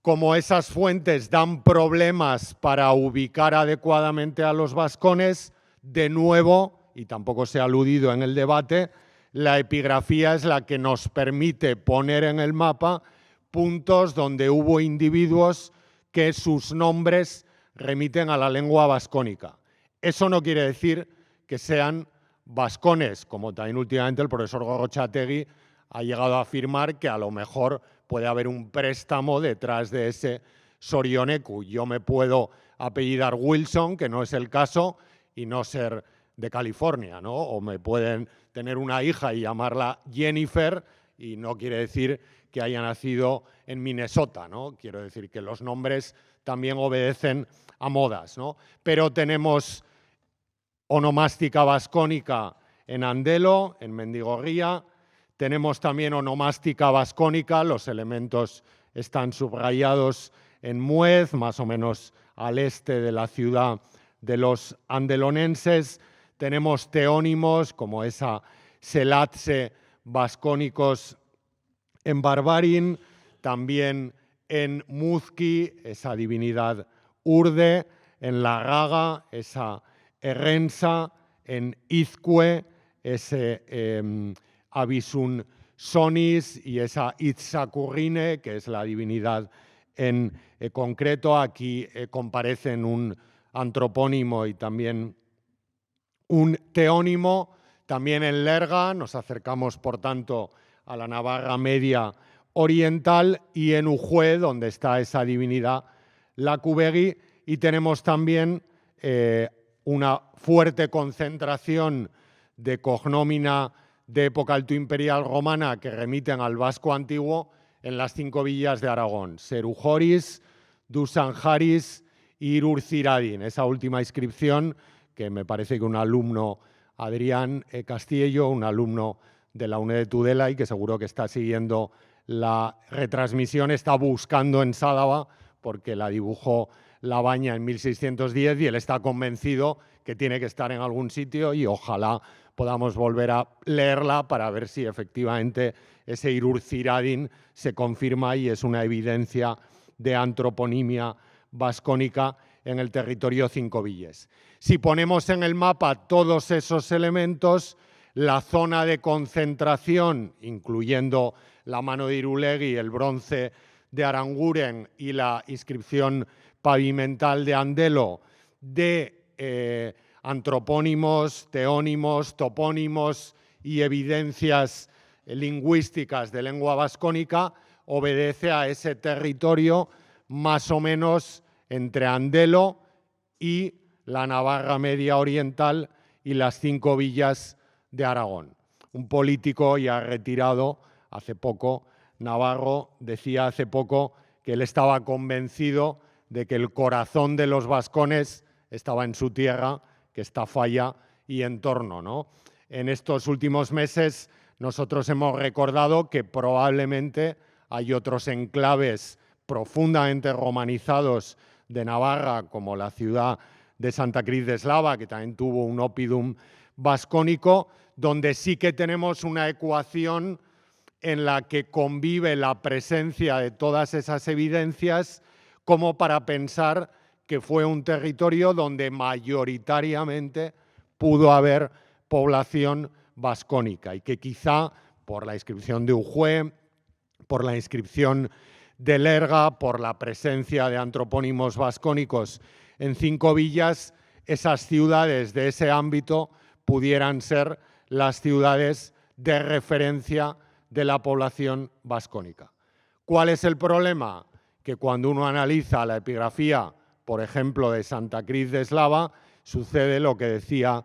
Como esas fuentes dan problemas para ubicar adecuadamente a los vascones, de nuevo, y tampoco se ha aludido en el debate, la epigrafía es la que nos permite poner en el mapa puntos donde hubo individuos que sus nombres remiten a la lengua vascónica. Eso no quiere decir que sean vascones, como también últimamente el profesor Gorrotxategi ha llegado a afirmar que a lo mejor puede haber un préstamo detrás de ese Sorioneku. Yo me puedo apellidar Wilson, que no es el caso, y no ser de California, ¿no? O me pueden tener una hija y llamarla Jennifer, y no quiere decir que haya nacido en Minnesota, ¿no? Quiero decir que los nombres también obedecen a modas, ¿no? Pero tenemos onomástica vascónica en Andelo, en Mendigorría. Tenemos también onomástica vascónica, los elementos están subrayados en Muez, más o menos al este de la ciudad de los andelonenses. Tenemos teónimos como esa Selatse vascónicos en Barbarin, también en Muzki, esa divinidad urde, en La Gaga, esa Errensa, en Izcue, ese Abisun Sonis y esa Itzzacurrine, que es la divinidad en concreto. Aquí comparecen un antropónimo y también un teónimo. También en Lerga, nos acercamos por tanto a la Navarra media oriental, y en Ujue, donde está esa divinidad, la Cubegui, y tenemos también una fuerte concentración de cognómina de época altoimperial romana que remiten al vasco antiguo en las 5 villas de Aragón: Serujoris, Dusanjaris y Irurciradin. Esa última inscripción, que me parece que un alumno, Adrián Castillo, un alumno de la UNED de Tudela y que seguro que está siguiendo la retransmisión, está buscando en Sádava porque la dibujó Labaña en 1610 y él está convencido que tiene que estar en algún sitio, y ojalá podamos volver a leerla para ver si efectivamente ese Irurciradin se confirma y es una evidencia de antroponimia vascónica en el territorio Cinco Villes. Si ponemos en el mapa todos esos elementos, la zona de concentración, incluyendo la mano de Irulegui, el bronce de Aranguren y la inscripción pavimental de Andelo, de antropónimos, teónimos, topónimos y evidencias lingüísticas de lengua vascónica, obedece a ese territorio más o menos entre Andelo y la Navarra media oriental y las 5 villas de Aragón. Un político ya retirado hace poco, Navarro, decía hace poco que él estaba convencido de que el corazón de los vascones estaba en su tierra, que está Falla y entorno, ¿no? En estos últimos meses nosotros hemos recordado que probablemente hay otros enclaves profundamente romanizados de Navarra, como la ciudad de Santa Cruz de Eslava, que también tuvo un oppidum vascónico, donde sí que tenemos una ecuación en la que convive la presencia de todas esas evidencias como para pensar que fue un territorio donde mayoritariamente pudo haber población vascónica y que quizá por la inscripción de Ujue, por la inscripción de Lerga, por la presencia de antropónimos vascónicos en 5 villas, esas ciudades de ese ámbito pudieran ser las ciudades de referencia de la población vascónica. ¿Cuál es el problema? Que cuando uno analiza la epigrafía, por ejemplo, de Santa Cruz de Eslava, sucede lo que decía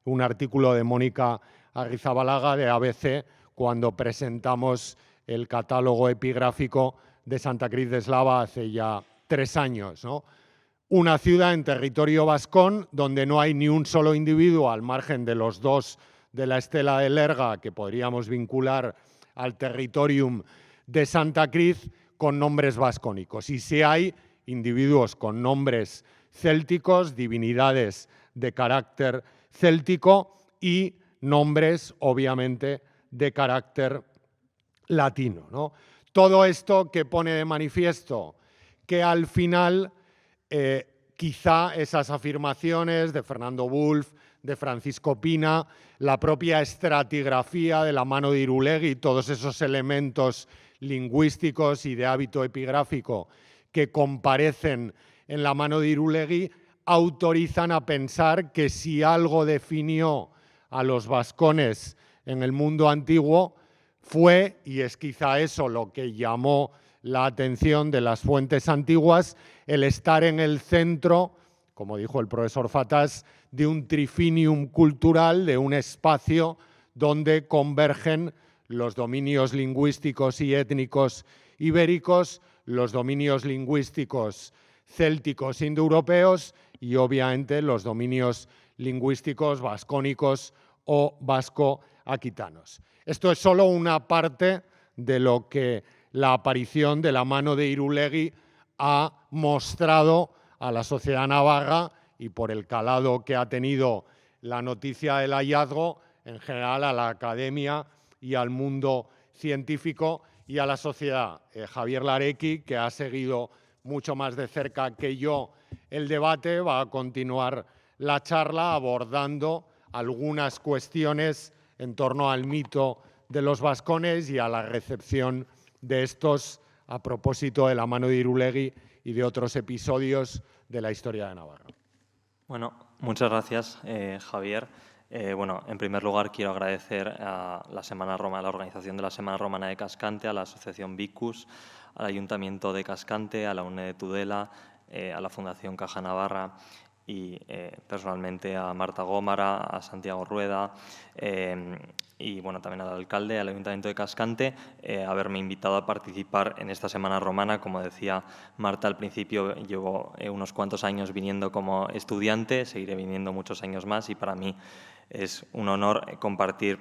un artículo de Mónica Arrizabalaga de ABC cuando presentamos el catálogo epigráfico de Santa Cruz de Eslava hace ya 3 años, ¿no? Una ciudad en territorio vascón donde no hay ni un solo individuo al margen de los 2 de la Estela de Lerga que podríamos vincular al territorium de Santa Cruz con nombres vascónicos. Y si hay individuos con nombres célticos, divinidades de carácter céltico y nombres, obviamente, de carácter latino, ¿no? Todo esto que pone de manifiesto que al final quizá esas afirmaciones de Fernando Wulf, de Francisco Pina, la propia estratigrafía de la mano de Irulegui, todos esos elementos lingüísticos y de hábito epigráfico que comparecen en la mano de Irulegui, autorizan a pensar que si algo definió a los vascones en el mundo antiguo fue, y es quizá eso lo que llamó la atención de las fuentes antiguas, el estar en el centro, como dijo el profesor Fatás, de un trifinium cultural, de un espacio donde convergen los dominios lingüísticos y étnicos ibéricos, los dominios lingüísticos célticos indoeuropeos y obviamente los dominios lingüísticos vascónicos o vasco-aquitanos. Esto es solo una parte de lo que la aparición de la mano de Irulegui ha mostrado a la sociedad navarra y por el calado que ha tenido la noticia del hallazgo, en general a la academia y al mundo científico y a la sociedad. Javier Larecki, que ha seguido mucho más de cerca que yo el debate, va a continuar la charla abordando algunas cuestiones en torno al mito de los vascones y a la recepción de estos a propósito de la mano de Irulegui y de otros episodios de la historia de Navarra. Bueno, muchas gracias, Javier. Bueno, en primer lugar quiero agradecer a la organización de la Semana Romana de Cascante, a la Asociación Vicus, al Ayuntamiento de Cascante, a la UNED de Tudela, a la Fundación Caja Navarra y personalmente a Marta Gómara, a Santiago Rueda y bueno, también al alcalde, al Ayuntamiento de Cascante, haberme invitado a participar en esta Semana Romana. Como decía Marta al principio, llevo unos cuantos años viniendo como estudiante, seguiré viniendo muchos años más y para mí es un honor compartir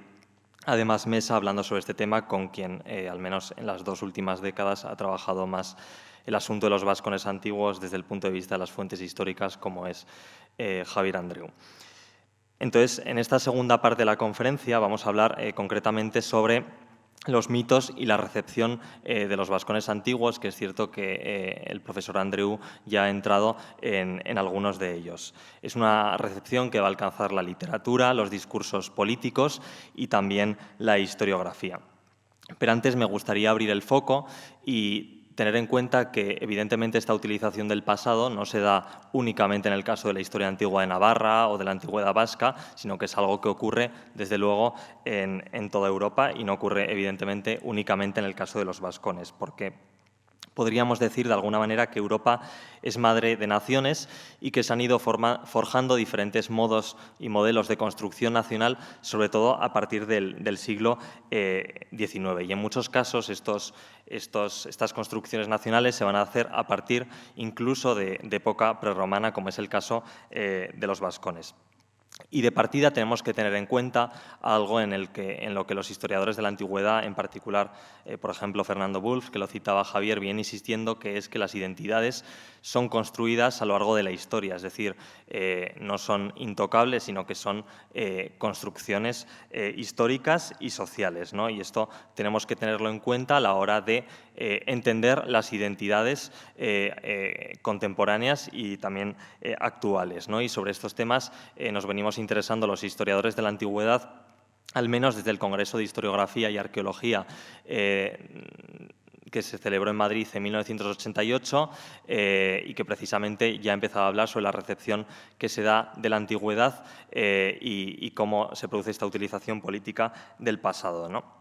además mesa hablando sobre este tema con quien, al menos en las 2 últimas décadas, ha trabajado más el asunto de los vascones antiguos desde el punto de vista de las fuentes históricas, como es Javier Andreu. Entonces, en esta segunda parte de la conferencia vamos a hablar concretamente sobre los mitos y la recepción de los vascones antiguos, que es cierto que el profesor Andreu ya ha entrado en algunos de ellos. Es una recepción que va a alcanzar la literatura, los discursos políticos y también la historiografía. Pero antes me gustaría abrir el foco y tener en cuenta que, evidentemente, esta utilización del pasado no se da únicamente en el caso de la historia antigua de Navarra o de la antigüedad vasca, sino que es algo que ocurre, desde luego, en toda Europa y no ocurre, evidentemente, únicamente en el caso de los vascones, porque podríamos decir, de alguna manera, que Europa es madre de naciones y que se han ido forjando diferentes modos y modelos de construcción nacional, sobre todo a partir del siglo XIX. Y en muchos casos estas construcciones nacionales se van a hacer a partir incluso de época prerromana, como es el caso de los vascones. Y de partida tenemos que tener en cuenta algo en lo que los historiadores de la antigüedad, en particular, por ejemplo, Fernando Wulf, que lo citaba Javier, viene insistiendo, que es que las identidades son construidas a lo largo de la historia, es decir, no son intocables, sino que son construcciones históricas y sociales, ¿no? Y esto tenemos que tenerlo en cuenta a la hora de entender las identidades contemporáneas y también actuales, ¿no? Y sobre estos temas nos venimos interesando los historiadores de la antigüedad, al menos desde el Congreso de Historiografía y Arqueología que se celebró en Madrid en 1988 y que precisamente ya empezaba a hablar sobre la recepción que se da de la antigüedad y cómo se produce esta utilización política del pasado, ¿no?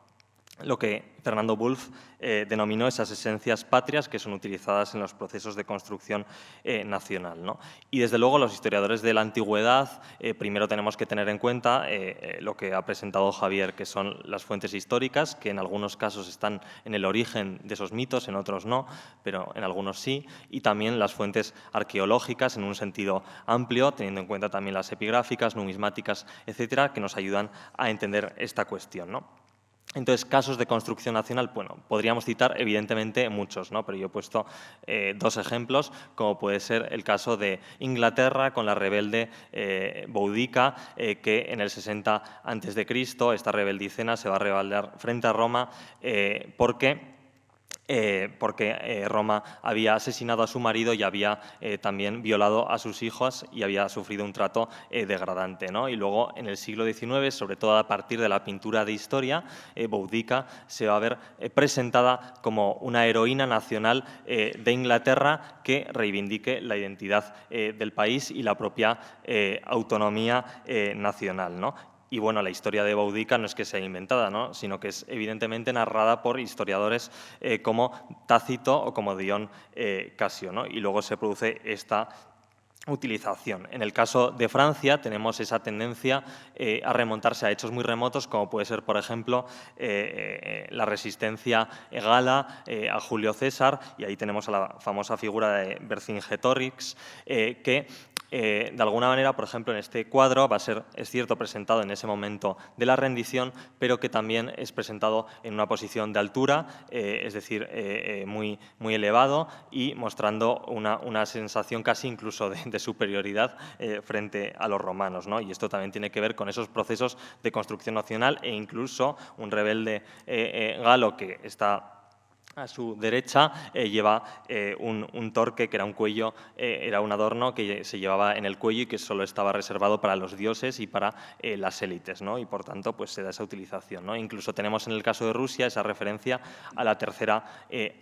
Lo que Fernando Wulff denominó esas esencias patrias que son utilizadas en los procesos de construcción nacional, ¿no? Y desde luego los historiadores de la antigüedad primero tenemos que tener en cuenta lo que ha presentado Javier, que son las fuentes históricas, que en algunos casos están en el origen de esos mitos, en otros no, pero en algunos sí, y también las fuentes arqueológicas en un sentido amplio, teniendo en cuenta también las epigráficas, numismáticas, etcétera, que nos ayudan a entender esta cuestión, ¿no? Entonces, casos de construcción nacional, bueno, podríamos citar evidentemente muchos, ¿no? Pero yo he puesto dos ejemplos, como puede ser el caso de Inglaterra con la rebelde Boudica, que en el 60 a.C., esta rebeldicena se va a rebelar frente a Roma porque Roma había asesinado a su marido y había también violado a sus hijos y había sufrido un trato degradante, ¿no? Y luego, en el siglo XIX, sobre todo a partir de la pintura de historia, Boudica se va a ver presentada como una heroína nacional de Inglaterra que reivindique la identidad del país y la propia autonomía nacional, ¿no? Y bueno, la historia de Boudica no es que sea inventada, ¿no? Sino que es evidentemente narrada por historiadores como Tácito o como Dion Casio, ¿no? Y luego se produce esta utilización. En el caso de Francia tenemos esa tendencia a remontarse a hechos muy remotos, como puede ser, por ejemplo, la resistencia gala a Julio César, y ahí tenemos a la famosa figura de Vercingetorix, que de alguna manera, por ejemplo, en este cuadro va a ser, es cierto, presentado en ese momento de la rendición, pero que también es presentado en una posición de altura, es decir, muy elevado y mostrando una sensación casi incluso de superioridad frente a los romanos, ¿no? Y esto también tiene que ver con esos procesos de construcción nacional e incluso un rebelde galo que está a su derecha lleva un torque, que era un cuello, era un adorno que se llevaba en el cuello y que solo estaba reservado para los dioses y para las élites, ¿no? Y por tanto pues se da esa utilización, ¿no? Incluso tenemos en el caso de Rusia esa referencia a la tercera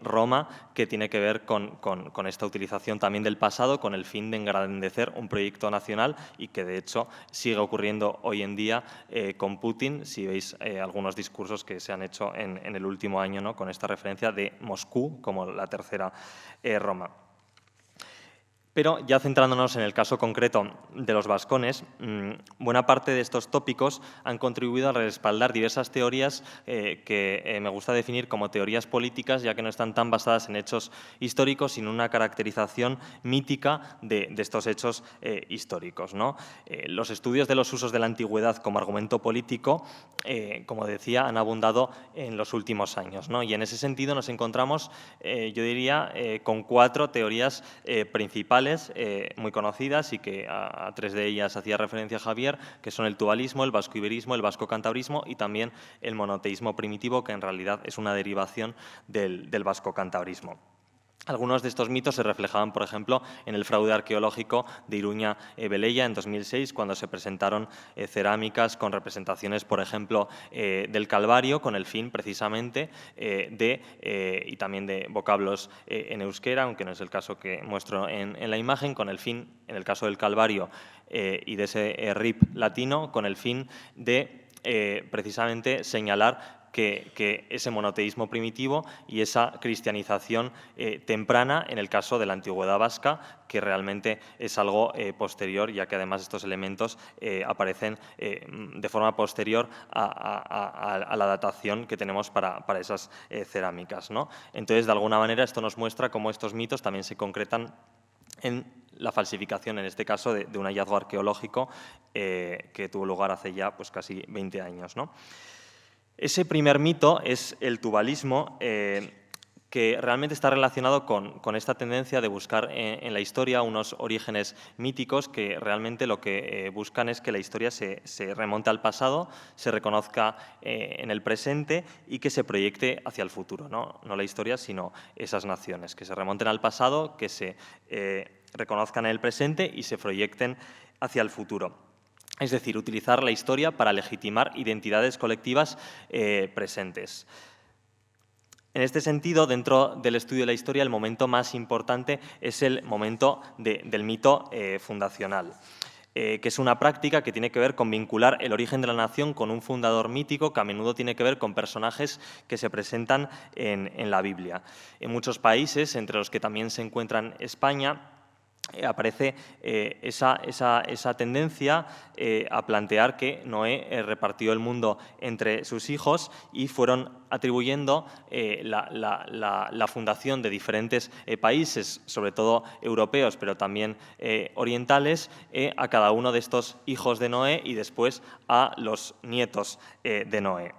Roma, que tiene que ver con esta utilización también del pasado con el fin de engrandecer un proyecto nacional y que de hecho sigue ocurriendo hoy en día con Putin, si veis algunos discursos que se han hecho en el último año, ¿no? Con esta referencia de Moscú como la tercera Roma. Pero ya centrándonos en el caso concreto de los vascones, buena parte de estos tópicos han contribuido a respaldar diversas teorías que me gusta definir como teorías políticas, ya que no están tan basadas en hechos históricos, sino en una caracterización mítica de estos hechos históricos, ¿no? Los estudios de los usos de la antigüedad como argumento político, como decía, han abundado en los últimos años, ¿no? Y en ese sentido nos encontramos, yo diría, con 4 teorías principales muy conocidas y que a 3 de ellas hacía referencia Javier, que son el tubalismo, el vasco-iberismo, el vasco-cantabrismo y también el monoteísmo primitivo, que en realidad es una derivación del vasco-cantabrismo. Algunos de estos mitos se reflejaban, por ejemplo, en el fraude arqueológico de Iruña-Velella en 2006, cuando se presentaron cerámicas con representaciones, por ejemplo, del Calvario, con el fin, precisamente, y también de vocablos en euskera, aunque no es el caso que muestro en la imagen, con el fin, en el caso del Calvario y de ese RIP latino, con el fin de, precisamente, señalar que ese monoteísmo primitivo y esa cristianización temprana en el caso de la antigüedad vasca, que realmente es algo posterior, ya que además estos elementos aparecen de forma posterior a la datación que tenemos para esas cerámicas, ¿no? Entonces, de alguna manera, esto nos muestra cómo estos mitos también se concretan en la falsificación, en este caso, de un hallazgo arqueológico que tuvo lugar hace ya pues, casi 20 años, ¿no? Ese primer mito es el tubalismo, que realmente está relacionado con esta tendencia de buscar en la historia unos orígenes míticos que realmente lo que buscan es que la historia se remonte al pasado, se reconozca en el presente y que se proyecte hacia el futuro, ¿no? No la historia, sino esas naciones, que se remonten al pasado, que se reconozcan en el presente y se proyecten hacia el futuro. Es decir, utilizar la historia para legitimar identidades colectivas presentes. En este sentido, dentro del estudio de la historia, el momento más importante es el momento del mito fundacional, que es una práctica que tiene que ver con vincular el origen de la nación con un fundador mítico que a menudo tiene que ver con personajes que se presentan en la Biblia. En muchos países, entre los que también se encuentran España, aparece esa tendencia a plantear que Noé repartió el mundo entre sus hijos y fueron atribuyendo la fundación de diferentes países, sobre todo europeos, pero también orientales, a cada uno de estos hijos de Noé y después a los nietos de Noé.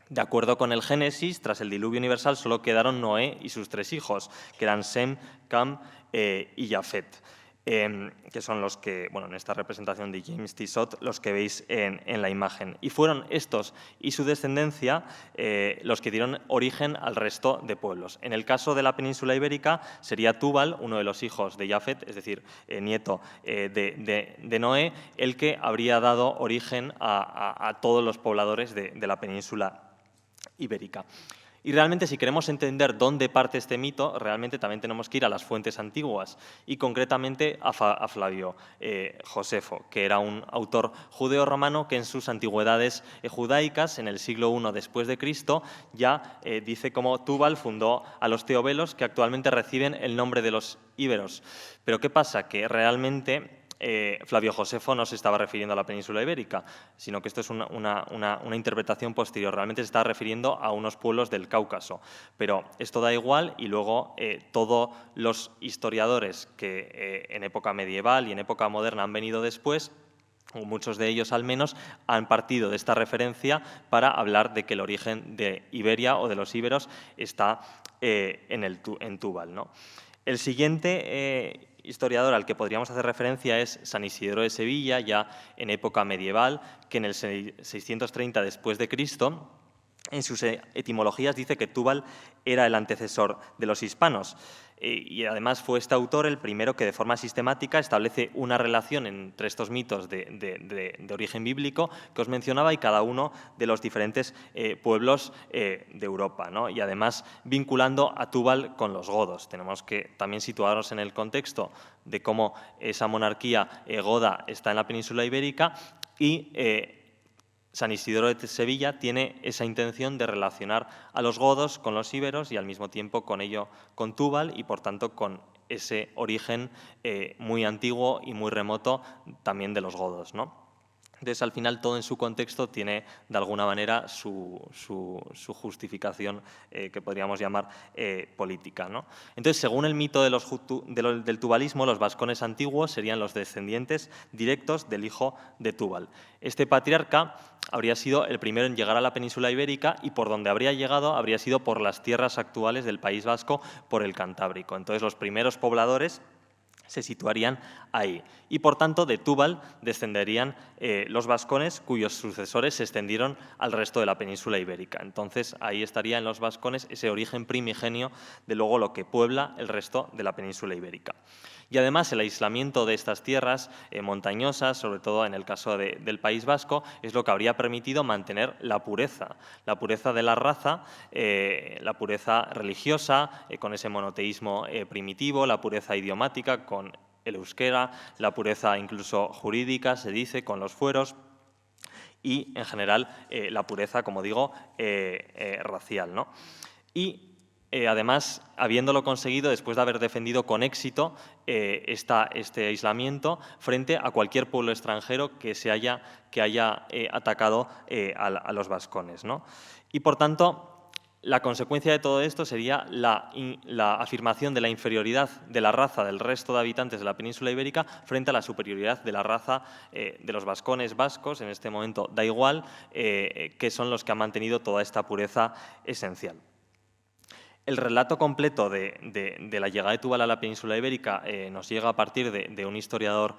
De acuerdo con el Génesis, tras el diluvio universal solo quedaron Noé y sus 3 hijos, que eran Sem, Cam y Jafet, que son los que, bueno, en esta representación de James Tissot, los que veis en la imagen. Y fueron estos y su descendencia los que dieron origen al resto de pueblos. En el caso de la península ibérica sería Túbal, uno de los hijos de Jafet, es decir, nieto de Noé, el que habría dado origen a todos los pobladores de la península ibérica. Y realmente, si queremos entender dónde parte este mito, realmente también tenemos que ir a las fuentes antiguas y concretamente a Flavio Josefo, que era un autor judeo-romano que en sus antigüedades judaicas, en el siglo I después de Cristo, ya dice cómo Túbal fundó a los teobelos, que actualmente reciben el nombre de los íberos. Pero ¿qué pasa? Que realmente Flavio Josefo no se estaba refiriendo a la península ibérica, sino que esto es una interpretación posterior. Realmente se está refiriendo a unos pueblos del Cáucaso. Pero esto da igual y luego todos los historiadores que en época medieval y en época moderna han venido después, o muchos de ellos al menos, han partido de esta referencia para hablar de que el origen de Iberia o de los íberos está en Túbal, ¿no? El siguiente historiador al que podríamos hacer referencia es San Isidoro de Sevilla, ya en época medieval, que en el 630 después de Cristo, en sus etimologías dice que Túbal era el antecesor de los hispanos. Y además fue este autor el primero que de forma sistemática establece una relación entre estos mitos de origen bíblico que os mencionaba y cada uno de los diferentes pueblos de Europa, ¿no? Y además vinculando a Túbal con los godos. Tenemos que también situarnos en el contexto de cómo esa monarquía goda está en la península ibérica y San Isidoro de Sevilla tiene esa intención de relacionar a los godos con los íberos y al mismo tiempo con ello con Túbal y por tanto con ese origen muy antiguo y muy remoto también de los godos, ¿no? Entonces, al final, todo en su contexto tiene, de alguna manera, su justificación que podríamos llamar política, ¿no? Entonces, según el mito del tubalismo, los vascones antiguos serían los descendientes directos del hijo de Túbal. Este patriarca habría sido el primero en llegar a la península ibérica y por donde habría llegado habría sido por las tierras actuales del País Vasco, por el Cantábrico. Entonces, los primeros pobladores se situarían ahí. Y por tanto, de Túbal descenderían los vascones, cuyos sucesores se extendieron al resto de la península ibérica. Entonces, ahí estaría en los vascones ese origen primigenio de luego lo que puebla el resto de la península ibérica. Y además, el aislamiento de estas tierras montañosas, sobre todo en el caso del País Vasco, es lo que habría permitido mantener la pureza de la raza, la pureza religiosa, con ese monoteísmo primitivo, la pureza idiomática, con el euskera, la pureza incluso jurídica, se dice, con los fueros, y en general la pureza, como digo, racial, ¿no? Y además, habiéndolo conseguido después de haber defendido con éxito este aislamiento frente a cualquier pueblo extranjero que haya atacado a los vascones, ¿no? Y por tanto, la consecuencia de todo esto sería la afirmación de la inferioridad de la raza del resto de habitantes de la península ibérica frente a la superioridad de la raza de los vascones vascos, en este momento da igual, que son los que han mantenido toda esta pureza esencial. El relato completo de la llegada de Túbal a la península ibérica nos llega a partir de un historiador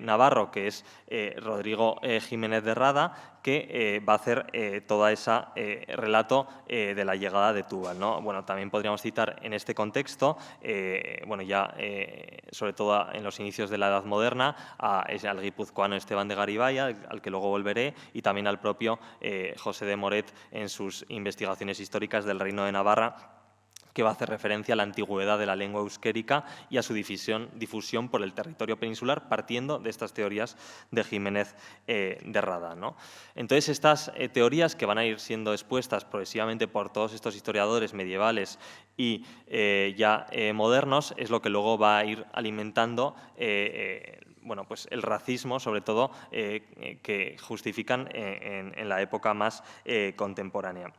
navarro, que es Rodrigo Jiménez de Rada, que va a hacer todo ese relato de la llegada de Túbal, ¿no? Bueno, también podríamos citar en este contexto, sobre todo en los inicios de la Edad Moderna, al guipuzcoano Esteban de Garibay, al que luego volveré, y también al propio José de Moret en sus investigaciones históricas del Reino de Navarra, que va a hacer referencia a la antigüedad de la lengua euskérica y a su difusión por el territorio peninsular, partiendo de estas teorías de Jiménez de Rada, ¿no? Entonces, estas teorías, que van a ir siendo expuestas progresivamente por todos estos historiadores medievales y modernos, es lo que luego va a ir alimentando pues el racismo, sobre todo, que justifican en la época más contemporánea.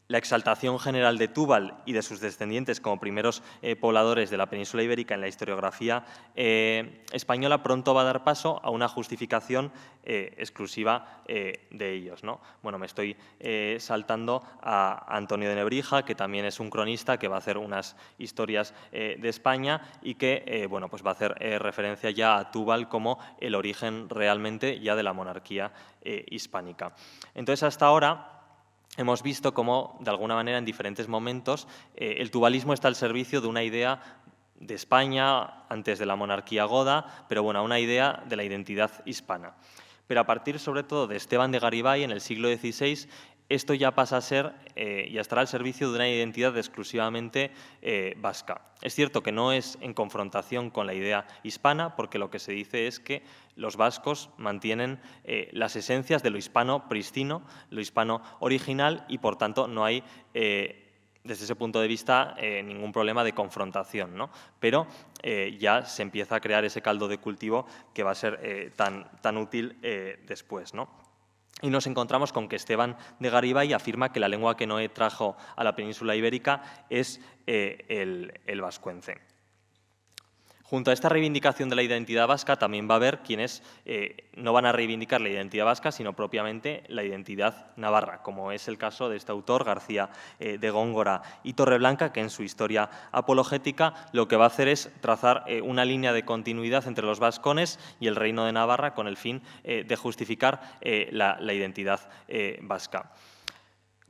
La exaltación general de Túbal y de sus descendientes como primeros pobladores de la península ibérica en la historiografía española pronto va a dar paso a una justificación exclusiva de ellos, ¿no? Bueno, me estoy saltando a Antonio de Nebrija, que también es un cronista que va a hacer unas historias de España y que pues va a hacer referencia ya a Túbal como el origen realmente ya de la monarquía hispánica. Entonces, hasta ahora hemos visto cómo, de alguna manera, en diferentes momentos, el tubalismo está al servicio de una idea de España antes de la monarquía goda, pero bueno, una idea de la identidad hispana. Pero a partir, sobre todo, de Esteban de Garibay, en el siglo XVI, esto ya pasa a ser y estará al servicio de una identidad exclusivamente vasca. Es cierto que no es en confrontación con la idea hispana, porque lo que se dice es que los vascos mantienen las esencias de lo hispano pristino, lo hispano original, y por tanto no hay, desde ese punto de vista, ningún problema de confrontación, ¿no? Pero ya se empieza a crear ese caldo de cultivo que va a ser tan útil después, ¿no? Y nos encontramos con que Esteban de Garibay afirma que la lengua que Noé trajo a la península ibérica es el vascuence. Junto a esta reivindicación de la identidad vasca, también va a haber quienes no van a reivindicar la identidad vasca, sino propiamente la identidad navarra, como es el caso de este autor, García de Góngora y Torreblanca, que en su historia apologética lo que va a hacer es trazar una línea de continuidad entre los vascones y el Reino de Navarra con el fin de justificar la identidad vasca.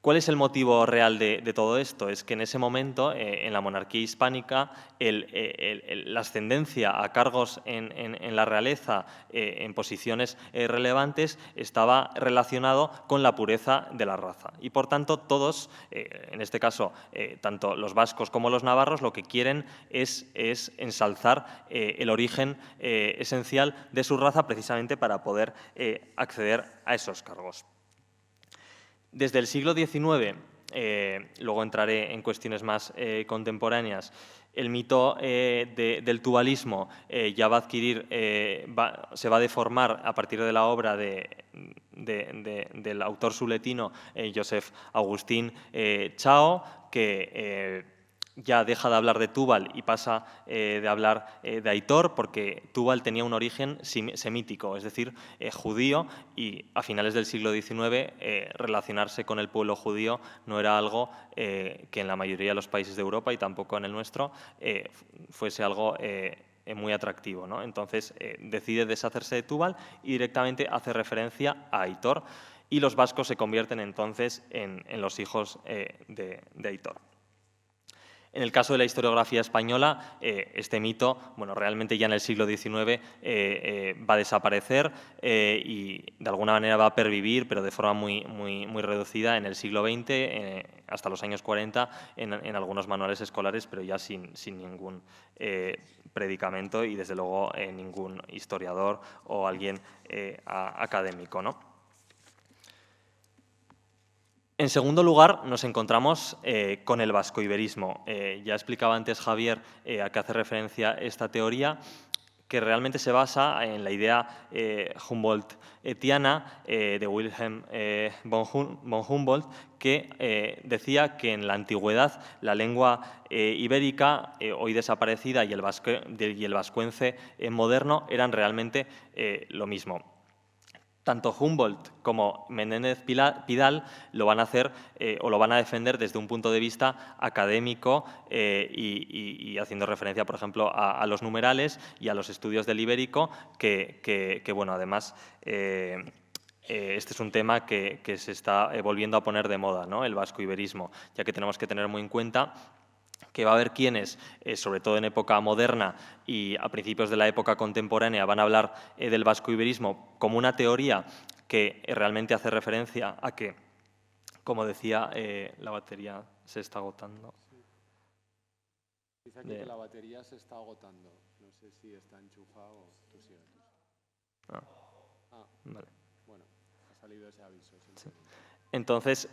¿Cuál es el motivo real de todo esto? Es que en ese momento, en la monarquía hispánica, la ascendencia a cargos en la realeza, en posiciones relevantes, estaba relacionado con la pureza de la raza. Y por tanto, todos, en este caso, tanto los vascos como los navarros, lo que quieren es ensalzar el origen esencial de su raza, precisamente para poder acceder a esos cargos. Desde el siglo XIX, luego entraré en cuestiones más contemporáneas, el mito del tubalismo ya va a adquirir, se va a deformar a partir de la obra del autor suletino Joseph Agustín Chao, que ya deja de hablar de Túbal y pasa de hablar de Aitor, porque Túbal tenía un origen semítico, es decir, judío, y a finales del siglo XIX relacionarse con el pueblo judío no era algo que en la mayoría de los países de Europa y tampoco en el nuestro fuese algo muy atractivo, ¿no? Entonces decide deshacerse de Túbal y directamente hace referencia a Aitor, y los vascos se convierten entonces en los hijos de Aitor. En el caso de la historiografía española, este mito, realmente ya en el siglo XIX va a desaparecer y de alguna manera va a pervivir, pero de forma muy reducida en el siglo XX, hasta los años 40, en algunos manuales escolares, pero ya sin ningún predicamento y, desde luego, ningún historiador o alguien académico, ¿no? En segundo lugar, nos encontramos con el vascoiberismo. Ya explicaba antes Javier a qué hace referencia esta teoría, que realmente se basa en la idea Humboldtiana de Wilhelm von Humboldt, que decía que en la antigüedad la lengua ibérica, hoy desaparecida, y el vascuence moderno eran realmente lo mismo. tanto Humboldt como Menéndez Pidal lo van a hacer o lo van a defender desde un punto de vista académico y haciendo referencia, por ejemplo, a los numerales y a los estudios del ibérico, que bueno, además este es un tema que se está volviendo a poner de moda, ¿no? El vasco-iberismo, ya que tenemos que tener muy en cuenta que va a haber quienes, sobre todo en época moderna y a principios de la época contemporánea, van a hablar del vasco-iberismo como una teoría que realmente hace referencia a que, como decía, la batería se está agotando. Dice aquí que la batería se está agotando. No sé si está enchufada o tú sigues. Vale. Bueno, ha salido ese aviso. Sí. Entonces,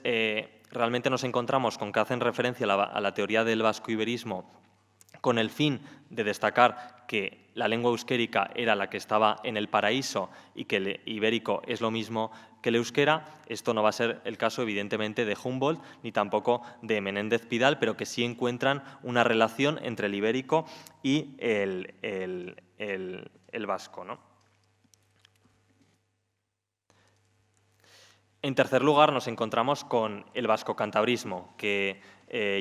realmente nos encontramos con que hacen referencia a la teoría del vasco-iberismo con el fin de destacar que la lengua euskérica era la que estaba en el paraíso y que el ibérico es lo mismo que el euskera. Esto no va a ser el caso, evidentemente, de Humboldt ni tampoco de Menéndez Pidal, pero que sí encuentran una relación entre el ibérico y el vasco, ¿no? En tercer lugar, nos encontramos con el vasco-cantabrismo, que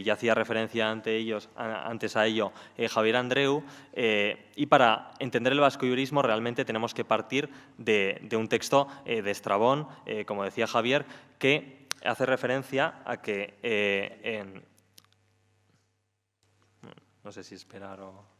ya hacía referencia antes a ello Javier Andreu, y para entender el vasco-iberismo realmente tenemos que partir de un texto de Estrabón, como decía Javier, que hace referencia a que no sé si esperar o...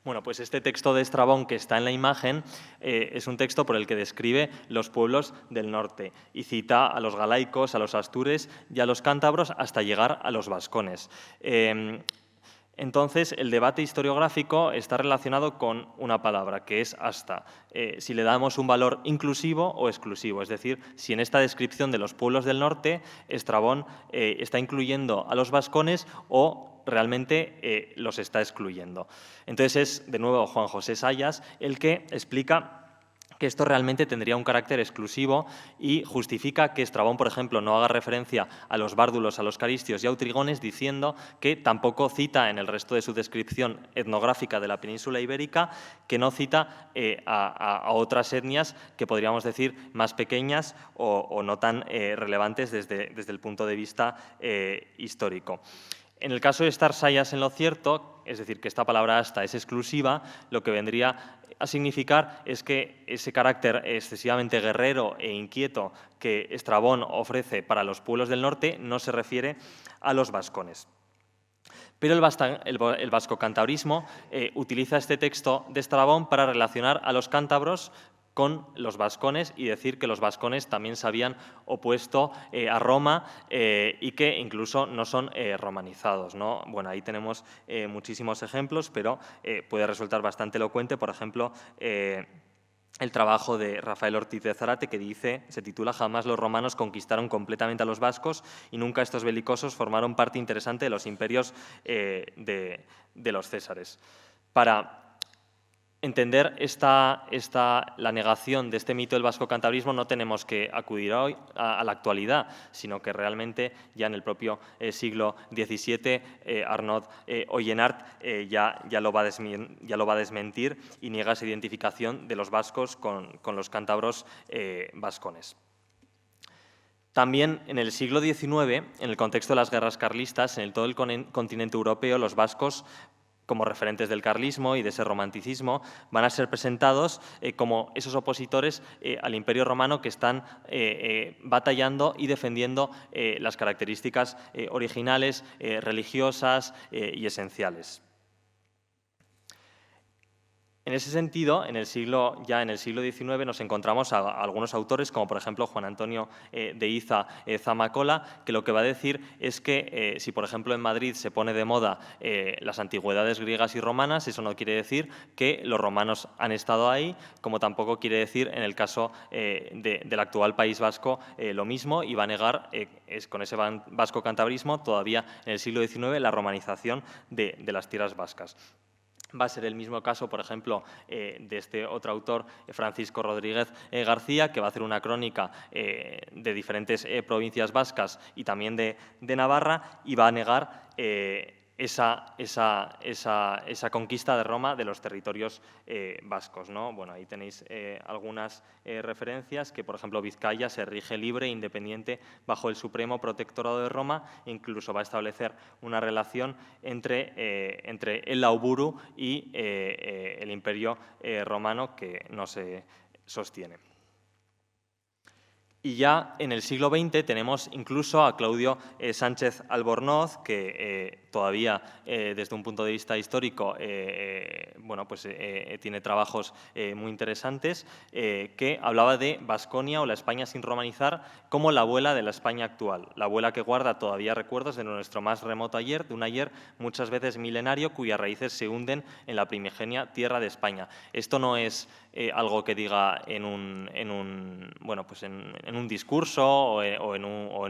Bueno, pues este texto de Estrabón que está en la imagen es un texto por el que describe los pueblos del norte y cita a los galaicos, a los astures y a los cántabros hasta llegar a los vascones. Entonces, el debate historiográfico está relacionado con una palabra, que es hasta. Si le damos un valor inclusivo o exclusivo, es decir, si en esta descripción de los pueblos del norte Estrabón está incluyendo a los vascones o realmente los está excluyendo. Entonces es, de nuevo, Juan José Sayas el que explica que esto realmente tendría un carácter exclusivo y justifica que Estrabón, por ejemplo, no haga referencia a los bárdulos, a los caristios y a utrigones, diciendo que tampoco cita en el resto de su descripción etnográfica de la península ibérica, que no cita a otras etnias que podríamos decir más pequeñas o no tan relevantes desde el punto de vista histórico. En el caso de estar Sayas en lo cierto, es decir, que esta palabra hasta es exclusiva, lo que vendría a significar es que ese carácter excesivamente guerrero e inquieto que Estrabón ofrece para los pueblos del norte no se refiere a los vascones. Pero el vasco-cantabrismo utiliza este texto de Estrabón para relacionar a los cántabros con los vascones y decir que los vascones también se habían opuesto a Roma y que incluso no son romanizados, ¿no? Bueno, ahí tenemos muchísimos ejemplos, pero puede resultar bastante elocuente, por ejemplo, el trabajo de Rafael Ortiz de Zárate, que se titula «Jamás los romanos conquistaron completamente a los vascos y nunca estos belicosos formaron parte interesante de los imperios de los césares». Para entender la negación de este mito del vasco-cantabrismo no tenemos que acudir hoy a la actualidad, sino que realmente ya en el propio siglo XVII Arnaud Ollenart ya lo va a desmentir y niega esa identificación de los vascos con los cántabros vascones. También en el siglo XIX, en el contexto de las guerras carlistas, en todo el continente europeo, los vascos, como referentes del carlismo y de ese romanticismo, van a ser presentados como esos opositores al Imperio Romano que están batallando y defendiendo las características originales, religiosas y esenciales. En ese sentido, ya en el siglo XIX nos encontramos a algunos autores, como por ejemplo Juan Antonio de Iza Zamacola, que lo que va a decir es que si por ejemplo en Madrid se pone de moda las antigüedades griegas y romanas, eso no quiere decir que los romanos han estado ahí, como tampoco quiere decir en el caso del actual País Vasco lo mismo, y va a negar con ese vasco-cantabrismo todavía en el siglo XIX la romanización de las tierras vascas. Va a ser el mismo caso, por ejemplo, de este otro autor, Francisco Rodríguez García, que va a hacer una crónica de diferentes provincias vascas y también de Navarra, y va a negar esa conquista de Roma de los territorios vascos, ¿no? Bueno, ahí tenéis algunas referencias, que por ejemplo Vizcaya se rige libre e independiente bajo el supremo protectorado de Roma, e incluso va a establecer una relación entre el Lauburu y el Imperio romano, que no se sostiene. Y ya en el siglo XX tenemos incluso a Claudio Sánchez Albornoz, que todavía desde un punto de vista histórico tiene trabajos muy interesantes, que hablaba de Baskonia o la España sin romanizar como la abuela de la España actual, la abuela que guarda todavía recuerdos de nuestro más remoto ayer, de un ayer muchas veces milenario cuyas raíces se hunden en la primigenia tierra de España. Esto no es algo que diga en un discurso o en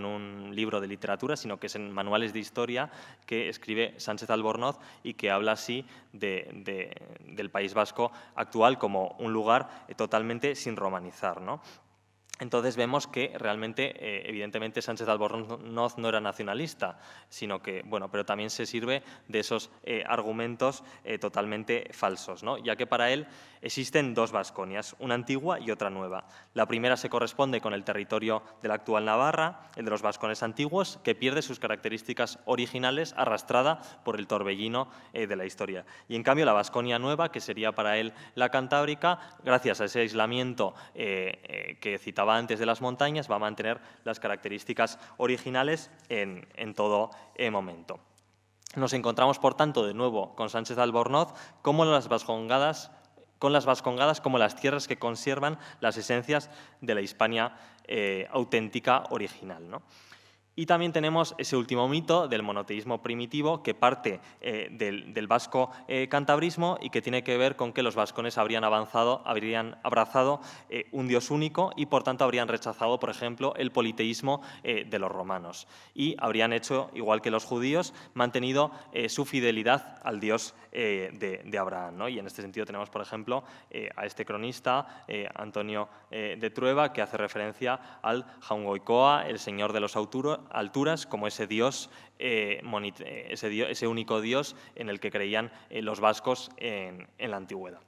un libro de literatura, sino que es en manuales de historia que escribe Sánchez Albornoz y que habla así del País Vasco actual como un lugar totalmente sin romanizar, ¿no? Entonces vemos que realmente, evidentemente, Sánchez Albornoz no era nacionalista, sino que, pero también se sirve de esos argumentos totalmente falsos, ¿no? Ya que para él existen dos Baskonias, una antigua y otra nueva. La primera se corresponde con el territorio de la actual Navarra, el de los vascones antiguos, que pierde sus características originales arrastrada por el torbellino de la historia. Y en cambio la Baskonia nueva, que sería para él la cantábrica, gracias a ese aislamiento que citaba antes de las montañas, va a mantener las características originales en todo momento. Nos encontramos, por tanto, de nuevo con Sánchez Albornoz con las vascongadas como las tierras que conservan las esencias de la Hispania auténtica original, ¿no? Y también tenemos ese último mito del monoteísmo primitivo que parte del vasco cantabrismo y que tiene que ver con que los vascones habrían abrazado un dios único y por tanto habrían rechazado, por ejemplo, el politeísmo de los romanos. Y habrían hecho, igual que los judíos, mantenido su fidelidad al dios de Abraham, ¿no? Y en este sentido tenemos, por ejemplo, a este cronista, Antonio de Trueba, que hace referencia al Jaungoikoa, el señor de los alturas, como ese dios, ese único dios en el que creían los vascos en la antigüedad.